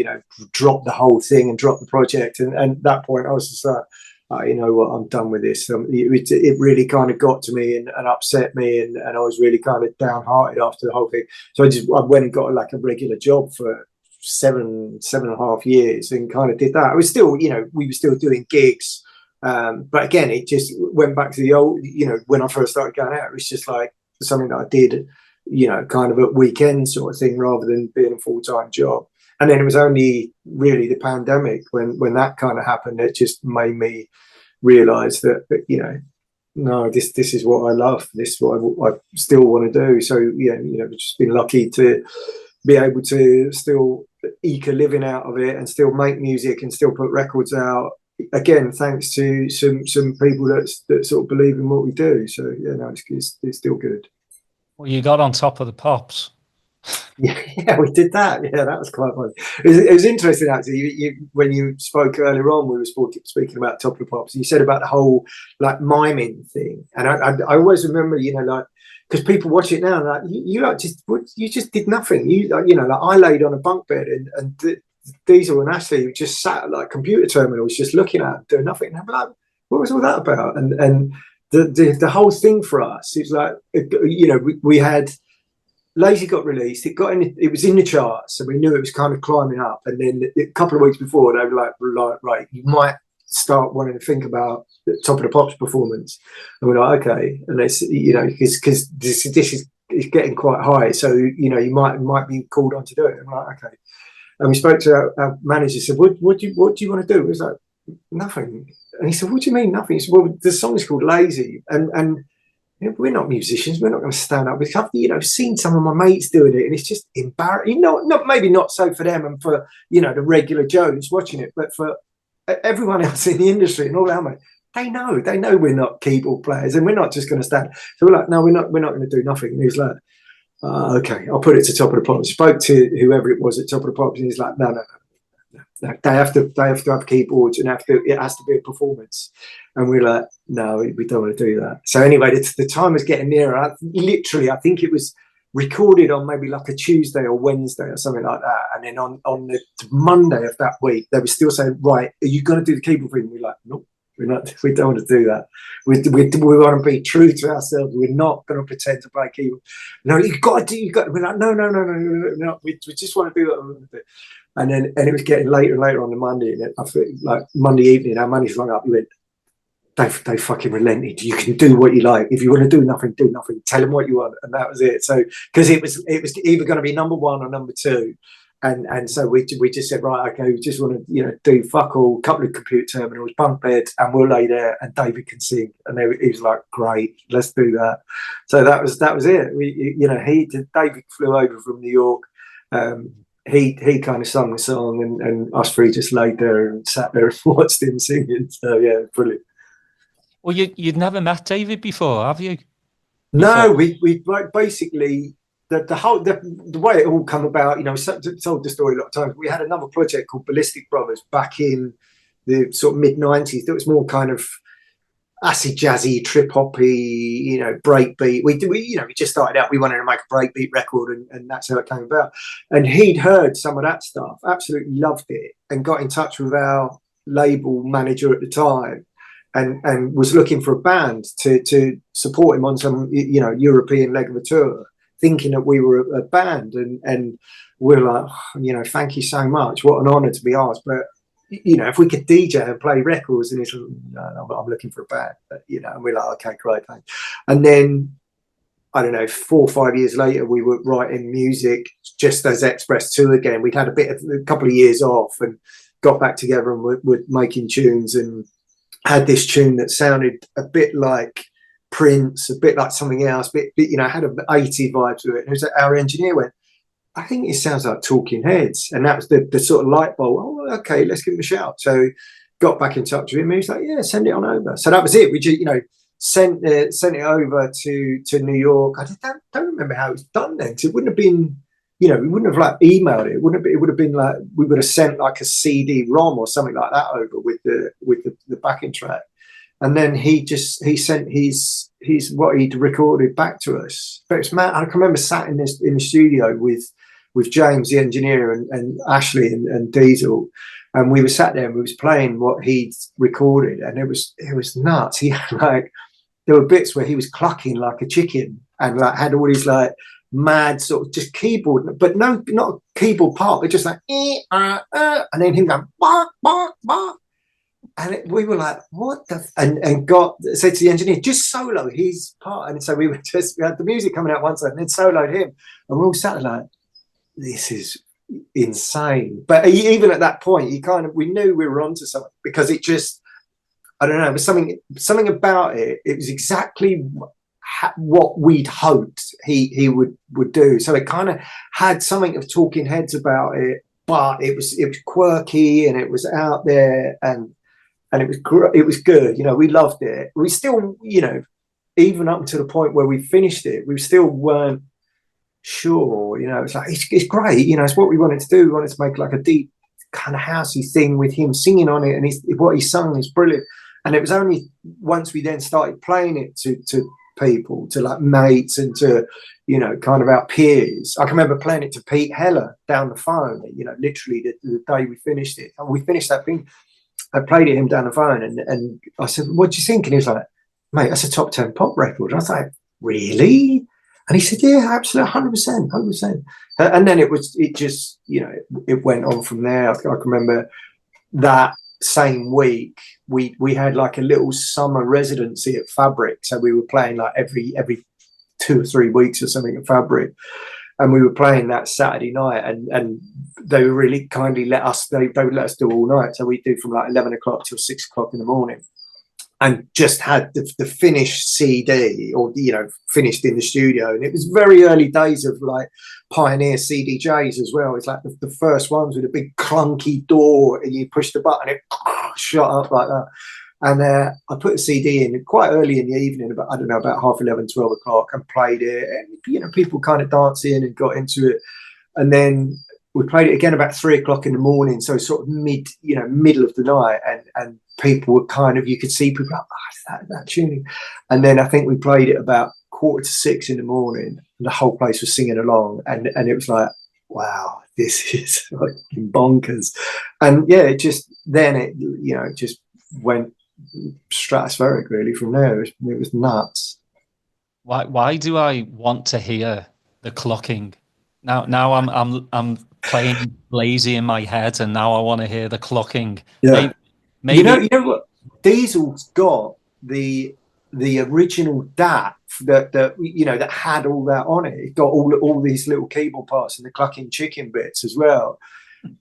dropped the whole thing and dropped the project. And at that point, I was just like, you know what, I'm done with this. It really kind of got to me and upset me, and I was really kind of downhearted after the whole thing. So I went and got like a regular job for 7.5 years and kind of did that. I was still, we were still doing gigs, but again, it just went back to the old, when I first started going out, it was just like something that I did, kind of at weekend sort of thing, rather than being a full-time job. And then it was only really the pandemic when that kind of happened, it just made me realize that, no, this is what I love. This is what I still want to do. So, we've just been lucky to be able to still eke a living out of it and still make music and still put records out. Again, thanks to some people that sort of believe in what we do. So, it's still good. Well, you got on Top of the Pops. Yeah, we did that. Yeah, that was quite fun. It was interesting, actually. When you spoke earlier on, we were speaking about Top of the Pops. You said about the whole like miming thing, and I always remember, because people watch it now, and like you just did nothing. I laid on a bunk bed, and Diesel and Ashley just sat at like computer terminals, just looking at it, doing nothing. And I'm like, what was all that about? And the whole thing for us is like, we had. Lazy got released. It was in the charts, so we knew it was kind of climbing up. And then a couple of weeks before, they were like, right, you might start wanting to think about the Top of the Pops performance. And we're like, okay. And it's because this is getting quite high, so you might be called on to do it. And we're like, okay. And we spoke to our manager. Said, what do you want to do? It was like, nothing. And he said, what do you mean nothing? He said, well, the song is called Lazy, and we're not musicians. We're not going to stand up. I've seen some of my mates doing it, and it's just embarrassing. Maybe not so for them and for the regular Joes watching it, but for everyone else in the industry and all our mates, they know we're not keyboard players, and we're not just going to stand. So we're like, no, we're not going to do nothing. And he was like, okay, I'll put it to Top of the Pops. Spoke to whoever it was at Top of the Pops, and he's like, no. They have to have keyboards, and it has to be a performance. And we're like, no, we don't want to do that. So anyway, the time was getting nearer. I think it was recorded on maybe like a Tuesday or Wednesday or something like that. And then on the Monday of that week, they were still saying, right, are you going to do the keyboard thing? We're like, nope, we're not. We don't want to do that. We want to be true to ourselves. We're not going to pretend to play keyboard. No, you've got to do. We're like, no. We just want to do what we want to do. And it was getting later and later on the Monday, and I feel like Monday evening, our manager rung up. He went, they fucking relented. You can do what you like. If you want to do nothing, do nothing. Tell them what you want, and that was it. So because it was either going to be number one or number two, and so we just said, right, okay, we just want to do fuck all, couple of computer terminals, bunk beds, and we'll lay there, and David can sing. And he was like, great, let's do that. So that was it. David flew over from New York. He kind of sung the song, and us three just laid there and sat there and watched him singing. So yeah, brilliant. Well, you'd never met David before, have you? No, we like basically the way it all come about. Told the story a lot of times. We had another project called Ballistic Brothers back in the sort of mid-90s. That was more kind of acid jazzy, trip hoppy, breakbeat. We just started out. We wanted to make a breakbeat record, and that's how it came about. And he'd heard some of that stuff, absolutely loved it, and got in touch with our label manager at the time, and was looking for a band to support him on some European leg of a tour, thinking that we were a band, and we're like, thank you so much. What an honour to be asked, but. If we could DJ and play records, and he's like, no, I'm looking for a band, and we're like, okay, great, thanks. And then, I don't know, 4 or 5 years later, we were writing music just as Express 2 again. We'd had a couple of years off and got back together, and we're making tunes, and had this tune that sounded a bit like Prince, a bit like something else, had an 80s vibe to it. And it was our engineer went, I think it sounds like Talking Heads. And that was the sort of light bulb. Oh, okay, let's give him a shout. So got back in touch with him. He was like, yeah, send it on over. So that was it. We just, sent it over to New York. I don't remember how it was done then, because it wouldn't have been you know, we wouldn't have like emailed it. It would have been like we would have sent like a CD-ROM or something like that over with the backing track, and then he sent his what he'd recorded back to us. But it's mad. I can remember sat in the studio with James the engineer and Ashley and Diesel, and we were sat there and we was playing what he'd recorded, and it was nuts. He had like, there were bits where he was clucking like a chicken and like had all these like mad sort of just keyboard, but not a keyboard part, but just like and then him going bark bark bark, and we were like, what the and got said to the engineer, just solo his part. And so we had the music coming out one side and then soloed him, and we all sat there like, this is insane. But even at that point, we knew we were onto something, because it just, I don't know, it was something about it. It was exactly what we'd hoped he would do. So it kind of had something of Talking Heads about it, but it was quirky and it was out there, and it was good. You know, we loved it. We still, you know, even up to the point where we finished it, we still weren't sure. You know, it's like it's great. You know, it's what we wanted to do. We wanted to make like a deep kind of housey thing with him singing on it, and what he sung is brilliant. And it was only once we then started playing it to people, to like mates and to, you know, kind of our peers. I can remember playing it to Pete Heller down the phone, you know, literally the day we finished it. And we finished that thing. I played it him down the phone, and I said, what do you think? And he was like, mate, that's a top 10 pop record. And I was like, really? And he said, yeah, absolutely, 100%. And then it just, you know, it went on from there. I can remember that same week, we had like a little summer residency at Fabric. So we were playing like every 2 or 3 weeks or something at Fabric. And we were playing that Saturday night, and they really kindly let us, they would let us do all night. So we do from like 11 o'clock till 6 o'clock in the morning, and just had the finished CD, or, you know, finished in the studio. And it was very early days of like Pioneer CDJs as well. It's like the first ones with a big clunky door, and you push the button, it shot up like that. And I put a CD in quite early in the evening, about, I don't know, about 11:30, 12 o'clock, and played it. And, you know, people kind of dancing and got into it. And then we played it again about 3 o'clock in the morning. So sort of middle of the night. And people were kind of, you could see people like, that tuning. And then I think we played it about 5:45 in the morning, and the whole place was singing along. And it was like, wow, this is fucking bonkers. And yeah, it just went stratospheric really from there. It was nuts. Why do I want to hear the clocking? Now I'm playing lazy in my head, and now I want to hear the clocking. Yeah. Maybe you know what? Diesel's got the original DAT that had all that on it. It got all these little keyboard parts and the clucking chicken bits as well.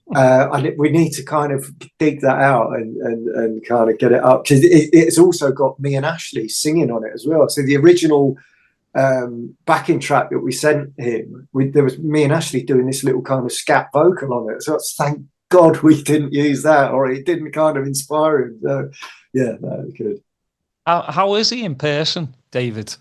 We need to kind of dig that out and kind of get it up, because it's also got me and Ashley singing on it as well. So the original backing track that we sent him, there was me and Ashley doing this little kind of scat vocal on it. So thank God we didn't use that, or it didn't kind of inspire him. So yeah, that was good. How is he in person, David?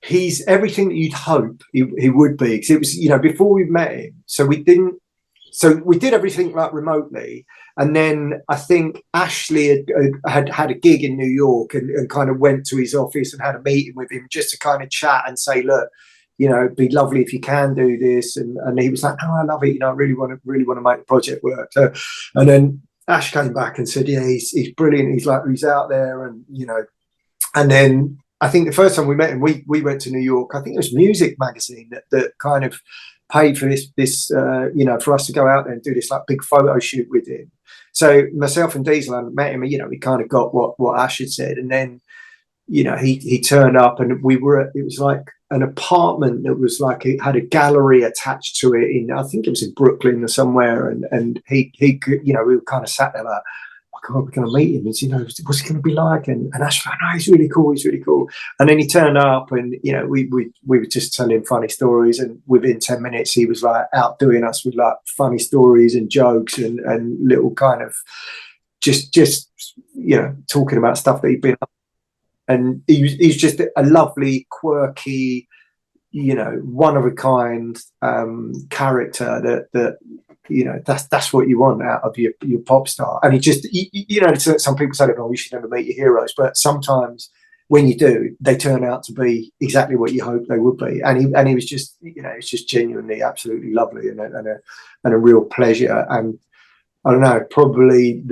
He's everything that you'd hope he would be, because it was, you know, before we met him, so we did everything like remotely, and then I think Ashley had a gig in New York and kind of went to his office and had a meeting with him just to kind of chat and say, look, you know, it'd be lovely if you can do this, and he was like, no, I love it, you know, I really want to make the project work. So, and then Ash came back and said, yeah, he's brilliant, he's out there, and you know, and then I think the first time we met him, we went to New York. I think it was Music Magazine that kind of paid for this you know, for us to go out there and do this like big photo shoot with him. So myself and Diesel hadn't met him, you know, we kind of got what Ash had said, and then, you know, he turned up, and it was like an apartment that was like, it had a gallery attached to it in, I think it was in Brooklyn or somewhere, and he could, you know, we were kind of sat there like, God, we're going to meet him. And, you know, what's he going to be like? And Ash was like, no, he's really cool. And then he turned up, and, you know, we were just telling funny stories. And within 10 minutes, he was like outdoing us with like funny stories and jokes and little kind of just, you know, talking about stuff that he'd been up. And he's just a lovely, quirky, one of a kind character that that's what you want out of your pop star. And it just, some people say, oh, you should never meet your heroes, but sometimes when you do, they turn out to be exactly what you hope they would be. And he was just, it's just genuinely absolutely lovely and a real pleasure. And I don't know, probably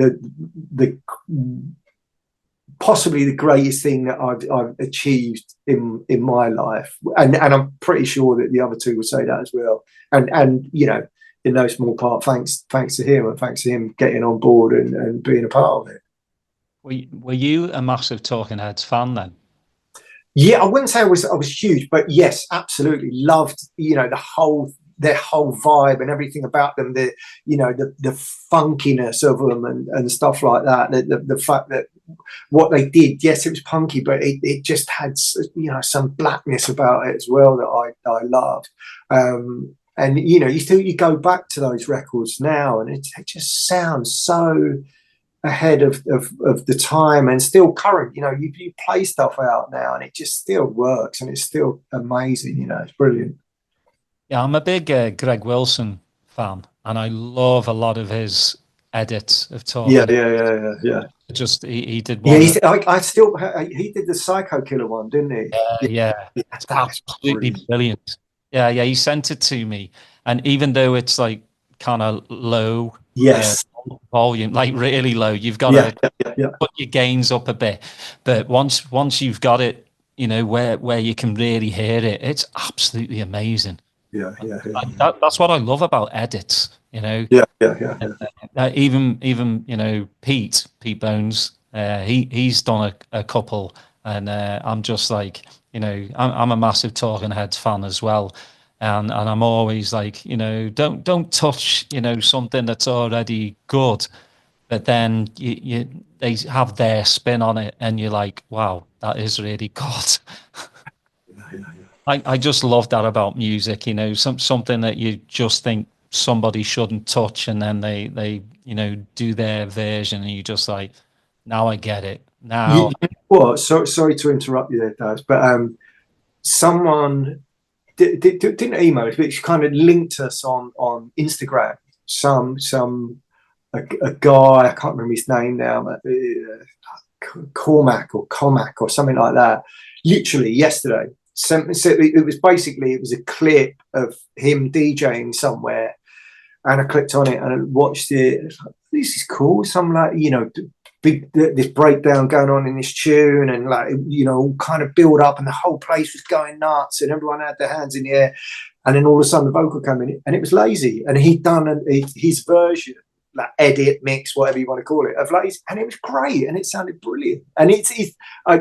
possibly the greatest thing that I've achieved in my life, and I'm pretty sure that the other two would say that as well. And in no small part, thanks to him, and thanks to him getting on board and being a part of it. Were you a massive Talking Heads fan then? Yeah, I wouldn't say I was huge, but yes, absolutely loved their whole vibe and everything about them, the funkiness of them and stuff like that. The fact that what they did, yes, it was punky, but it just had some blackness about it as well that I loved. And you go back to those records now, and it just sounds so ahead of the time and still current. You play stuff out now, and it just still works, and it's still amazing. It's brilliant. Yeah, I'm a big Greg Wilson fan, and I love a lot of his edits of Talking. Yeah. Just he did one. Yeah, he did the Psycho Killer one, didn't he? Yeah. It's absolutely brilliant. Yeah, he sent it to me, and even though it's like kind of low, yes, volume, like really low, you've got to put your gains up a bit. But once you've got it, where you can really hear it, it's absolutely amazing. Yeah. That's what I love about edits. Yeah. Even Pete Bones, he's done a couple, and I'm just like, I'm a massive Talking Heads fan as well, and I'm always like, don't touch something that's already good, but then they have their spin on it, and you're like, wow, that is really good. Yeah. I just love that about music, something that you just think somebody shouldn't touch, and then they do their version, and you just like, now I get it. Now, sorry to interrupt you there, Daz, but someone didn't email us, but she kind of linked us on Instagram. A guy, I can't remember his name now, but Cormac or something like that. Literally yesterday. So it was a clip of him DJing somewhere, and I clicked on it and I watched it. This is cool. Some this breakdown going on in this tune, and all kind of build up, and the whole place was going nuts, and everyone had their hands in the air, and then all of a sudden the vocal came in, and it was Lazy, and he'd done his version, like edit, mix, whatever you want to call it, of Lazy, and it was great, and it sounded brilliant, and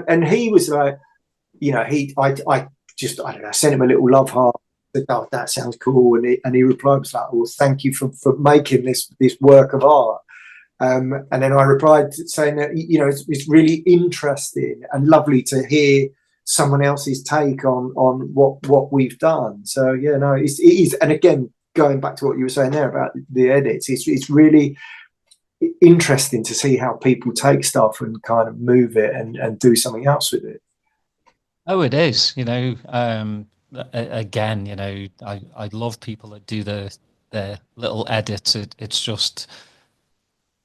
and he was like. I don't know, sent him a little love heart. Said, oh, that sounds cool, and he replied, was like, well, thank you for making this work of art. And then I replied saying that it's really interesting and lovely to hear someone else's take on what we've done. So it is. And again, going back to what you were saying there about the edits, it's really interesting to see how people take stuff and kind of move it and do something else with it. Oh, it is. Again, I love people that do their little edits.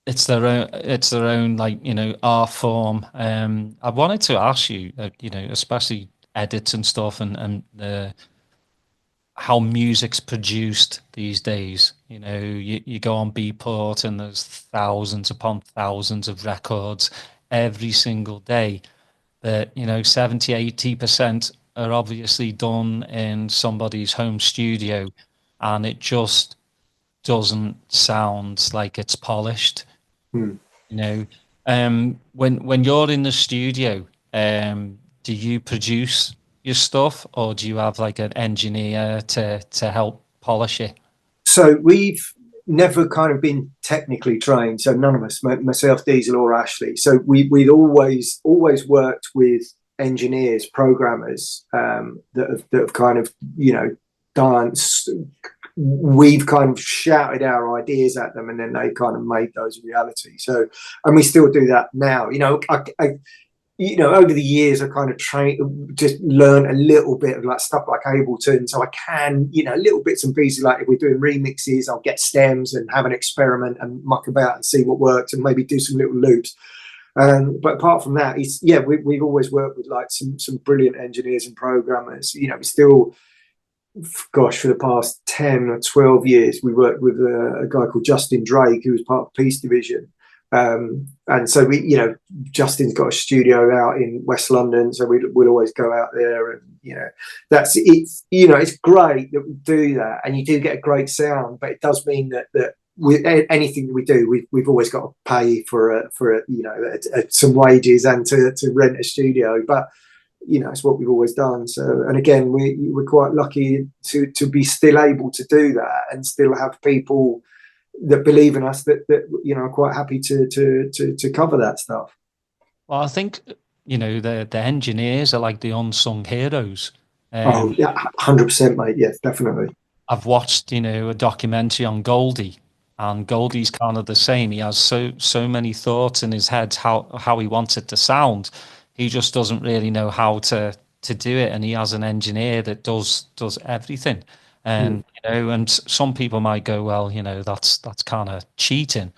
It's their own like art form. I wanted to ask you, especially edits and stuff, and how music's produced these days. You go on Beatport and there's thousands upon thousands of records every single day. That 70-80% are obviously done in somebody's home studio, and it just doesn't sound like it's polished. When you're in the studio, do you produce your stuff, or do you have like an engineer to help polish it? So we've never kind of been technically trained, so none of us, myself, Diesel or Ashley. So we'd always worked with engineers, programmers that have kind of done. We've kind of shouted our ideas at them, and then they kind of made those a reality. So, and we still do that now. over the years, I kind of just learned a little bit of like stuff like Ableton, so I can, little bits and pieces. Like if we're doing remixes, I'll get stems and have an experiment and muck about and see what works, and maybe do some little loops. But apart from that, we've always worked with like some brilliant engineers and programmers. We still, gosh, for the past 10 or 12 years, we worked with a guy called Justin Drake, who was part of Peace Division. And so Justin's got a studio out in West London, so we'll always go out there, and it's great that we do that, and you do get a great sound, but it does mean that with anything that we do, we've always got to pay for some wages and to rent a studio, but it's what we've always done. So, and again, we're quite lucky to be still able to do that and still have people that believe in us that are quite happy to cover that stuff. Well, I think the engineers are like the unsung heroes. Oh yeah, 100%, mate. Yes, definitely. I've watched a documentary on Goldie, and Goldie's kind of the same. He has so many thoughts in his head how he wants it to sound. He just doesn't really know how to do it, and he has an engineer that does everything. And and some people might go, well, that's kind of cheating.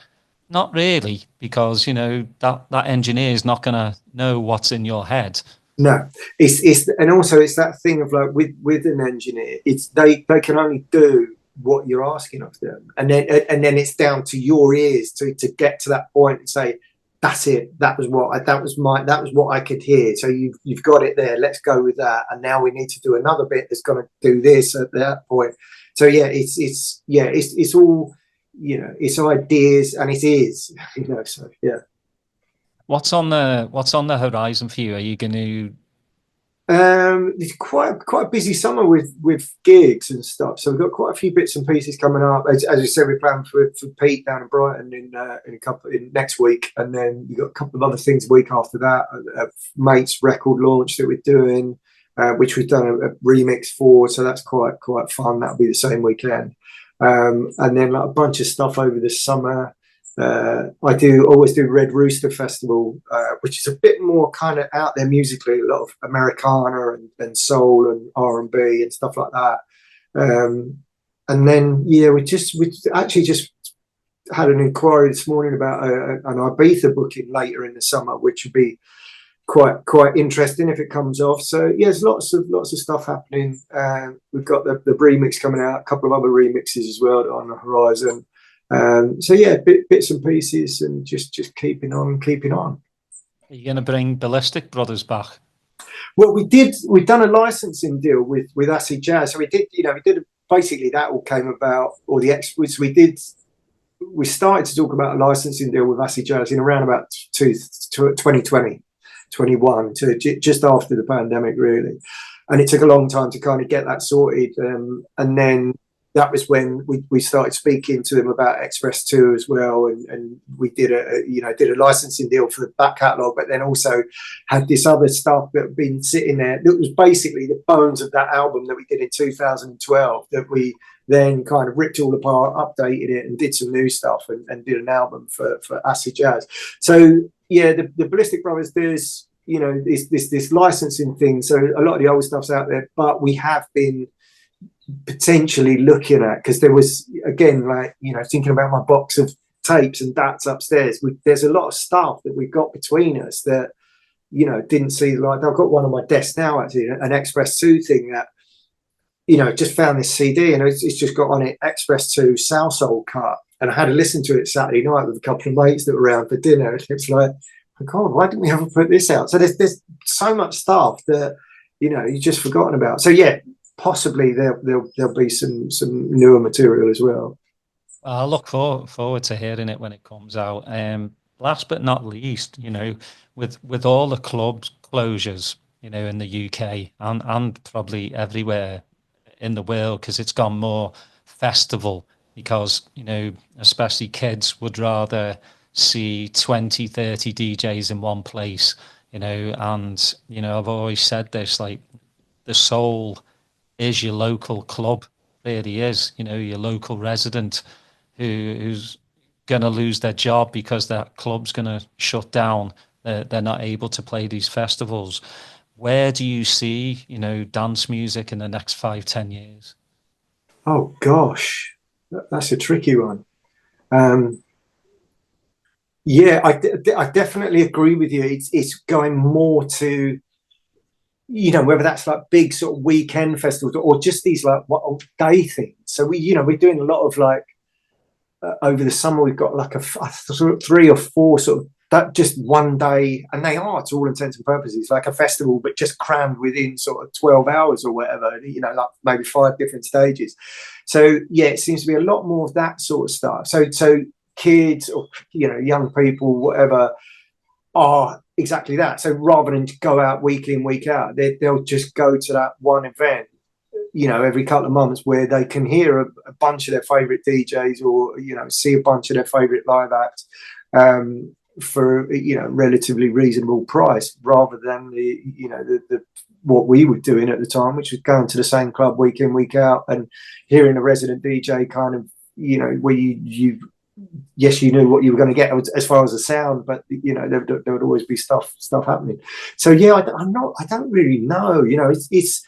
Not really, because that engineer is not going to know what's in your head. No, it's and also it's that thing of like with an engineer, it's they can only do what you're asking of them, and then it's down to your ears to get to that point and say, that's it. That was what I could hear. So you've got it there. Let's go with that. And now we need to do another bit that's going to do this at that point. So yeah, it's all it's ideas, and it is So yeah. What's on the horizon for you? Are you going to? It's quite a busy summer with gigs and stuff. So we've got quite a few bits and pieces coming up. As you said, we plan for Pete down in Brighton in next week, and then we've got a couple of other things a week after that. A mate's record launch that we're doing, which we've done a remix for. So that's quite fun. That'll be the same weekend, and then like a bunch of stuff over the summer. I always do Red Rooster Festival, which is a bit more kind of out there musically, a lot of Americana and soul and R&B and stuff like that. And then we actually just had an inquiry this morning about an Ibiza booking later in the summer, which would be quite interesting if it comes off. So yeah, there's lots of stuff happening. We've got the remix coming out, a couple of other remixes as well on the horizon. So yeah, bits and pieces, and just keeping on. Are you going to bring Ballistic Brothers back? Well, we've done a licensing deal with Acid Jazz. So we did basically that all came about, or the experts we started to talk about a licensing deal with Acid Jazz in around about 2020, 21, to just after the pandemic, really. And it took a long time to kind of get that sorted. And then that was when we started speaking to them about Express 2 as well, and we did a licensing deal for the back catalogue, but then also had this other stuff that had been sitting there that was basically the bones of that album that we did in 2012, that we then kind of ripped all apart, updated it, and did some new stuff, and did an album for Acid Jazz. So yeah, the Ballistic Brothers, there's this licensing thing, so a lot of the old stuff's out there, but we have been potentially looking at, because there was, again, like thinking about my box of tapes and DATs upstairs, there's a lot of stuff that we've got between us that didn't see the light. I've got one on my desk now, actually, an Express 2 thing that just found this CD, and it's just got on it Express 2 South Soul cut, and I had to listen to it Saturday night with a couple of mates that were around for dinner, and it's like, oh God, why didn't we ever put this out? So there's so much stuff that you've just forgotten about. So yeah, possibly there'll be some newer material as well. I look forward to hearing it when it comes out. Last but not least, with all the club closures, in the UK and probably everywhere in the world, because it's gone more festival, because especially kids would rather see 20, 30 DJs in one place, and I've always said this, like, the soul is your local club, really is, your local resident who's going to lose their job because that club's going to shut down. they're not able to play these festivals. Where do you see, dance music in the next 5-10 years? Oh gosh, that's a tricky one. Yeah, I definitely agree with you. It's going more to, whether that's like big sort of weekend festivals or just these like day things. So we're doing a lot of like over the summer. We've got like a 3 or 4 sort of that just one day, and they are, to all intents and purposes, like a festival, but just crammed within sort of 12 hours or whatever. Like maybe 5 different stages. So yeah, it seems to be a lot more of that sort of stuff. So kids or young people, whatever, are exactly that. So rather than go out week in, week out, they'll just go to that one event, every couple of months, where they can hear a bunch of their favorite DJs or see a bunch of their favorite live acts for relatively reasonable price, rather than the what we were doing at the time, which was going to the same club week in, week out, and hearing a resident DJ kind of where you yes, you knew what you were going to get as far as the sound, but there would always be stuff happening. So yeah, I don't really know. It's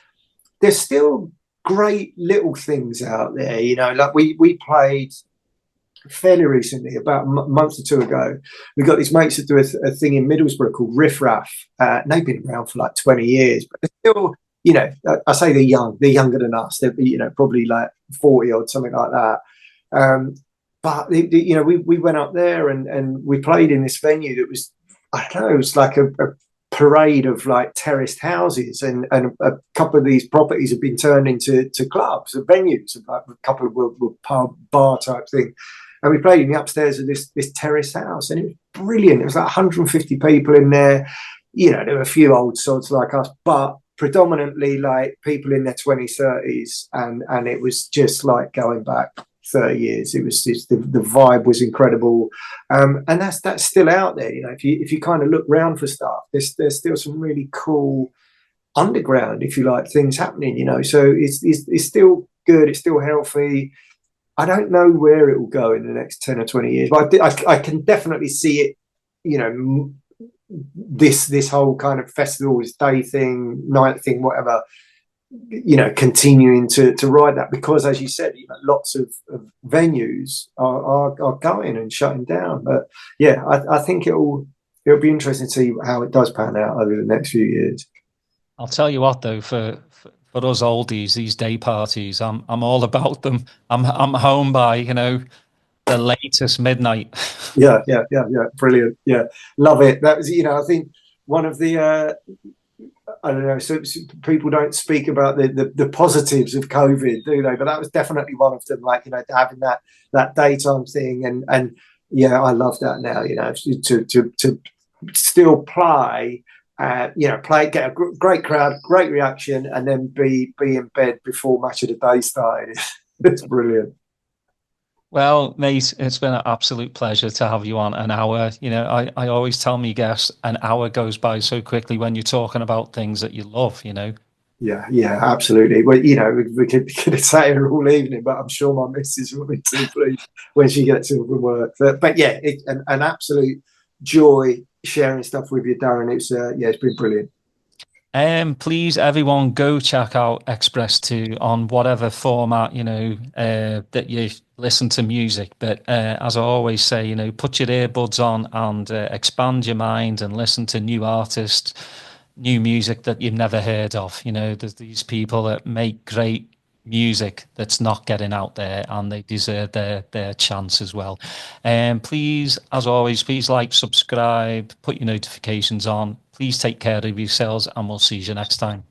there's still great little things out there. Like we played fairly recently, about a month or 2 ago. We got these mates that do a thing in Middlesbrough called Riff Raff. They've been around for like 20 years, but they're still, I say they're young. They're younger than us. They're probably like 40 or something like that. But we went up there and we played in this venue that was, I don't know, it was like a parade of like terraced houses, and a couple of these properties have been turned into clubs and venues, like a couple of pub bar type thing. And we played in the upstairs of this terraced house, and it was brilliant. It was like 150 people in there. There were a few old sods like us, but predominantly like people in their 20s, 30s, and it was just like going back 30 years. It was just the vibe was incredible, and that's still out there. If you kind of look round for stuff, there's still some really cool underground, if you like, things happening. So it's still good. It's still healthy. I don't know where it will go in the next 10 or 20 years, but I can definitely see it. This whole kind of festivals, day thing, night thing, whatever, continuing to ride that, because as you said, lots of venues are going and shutting down. But yeah, I think it'll be interesting to see how it does pan out over the next few years. I'll tell you what though, for us oldies, these day parties, I'm all about them. I'm home by the latest midnight. Yeah, brilliant. Yeah, love it. That was I think one of the I don't know, so people don't speak about the positives of COVID, do they? But that was definitely one of them, like having that daytime thing, and yeah, I love that now. To still play. Play, get a great crowd, great reaction, and then be in bed before match of the day started. It's brilliant. Well, mate, it's been an absolute pleasure to have you on an hour. I always tell my guests an hour goes by so quickly when you're talking about things that you love. Yeah, absolutely. Well, we could sat here all evening, but I'm sure my missus will be too pleased when she gets in from work. But yeah, an absolute joy sharing stuff with you, Darren. It's been brilliant. Please, everyone, go check out Express 2 on whatever format that you listen to music. But as I always say, put your earbuds on and expand your mind and listen to new artists, new music that you've never heard of. There's these people that make great music that's not getting out there, and they deserve their chance as well. Please, as always, please like, subscribe, put your notifications on. Please take care of yourselves, and we'll see you next time.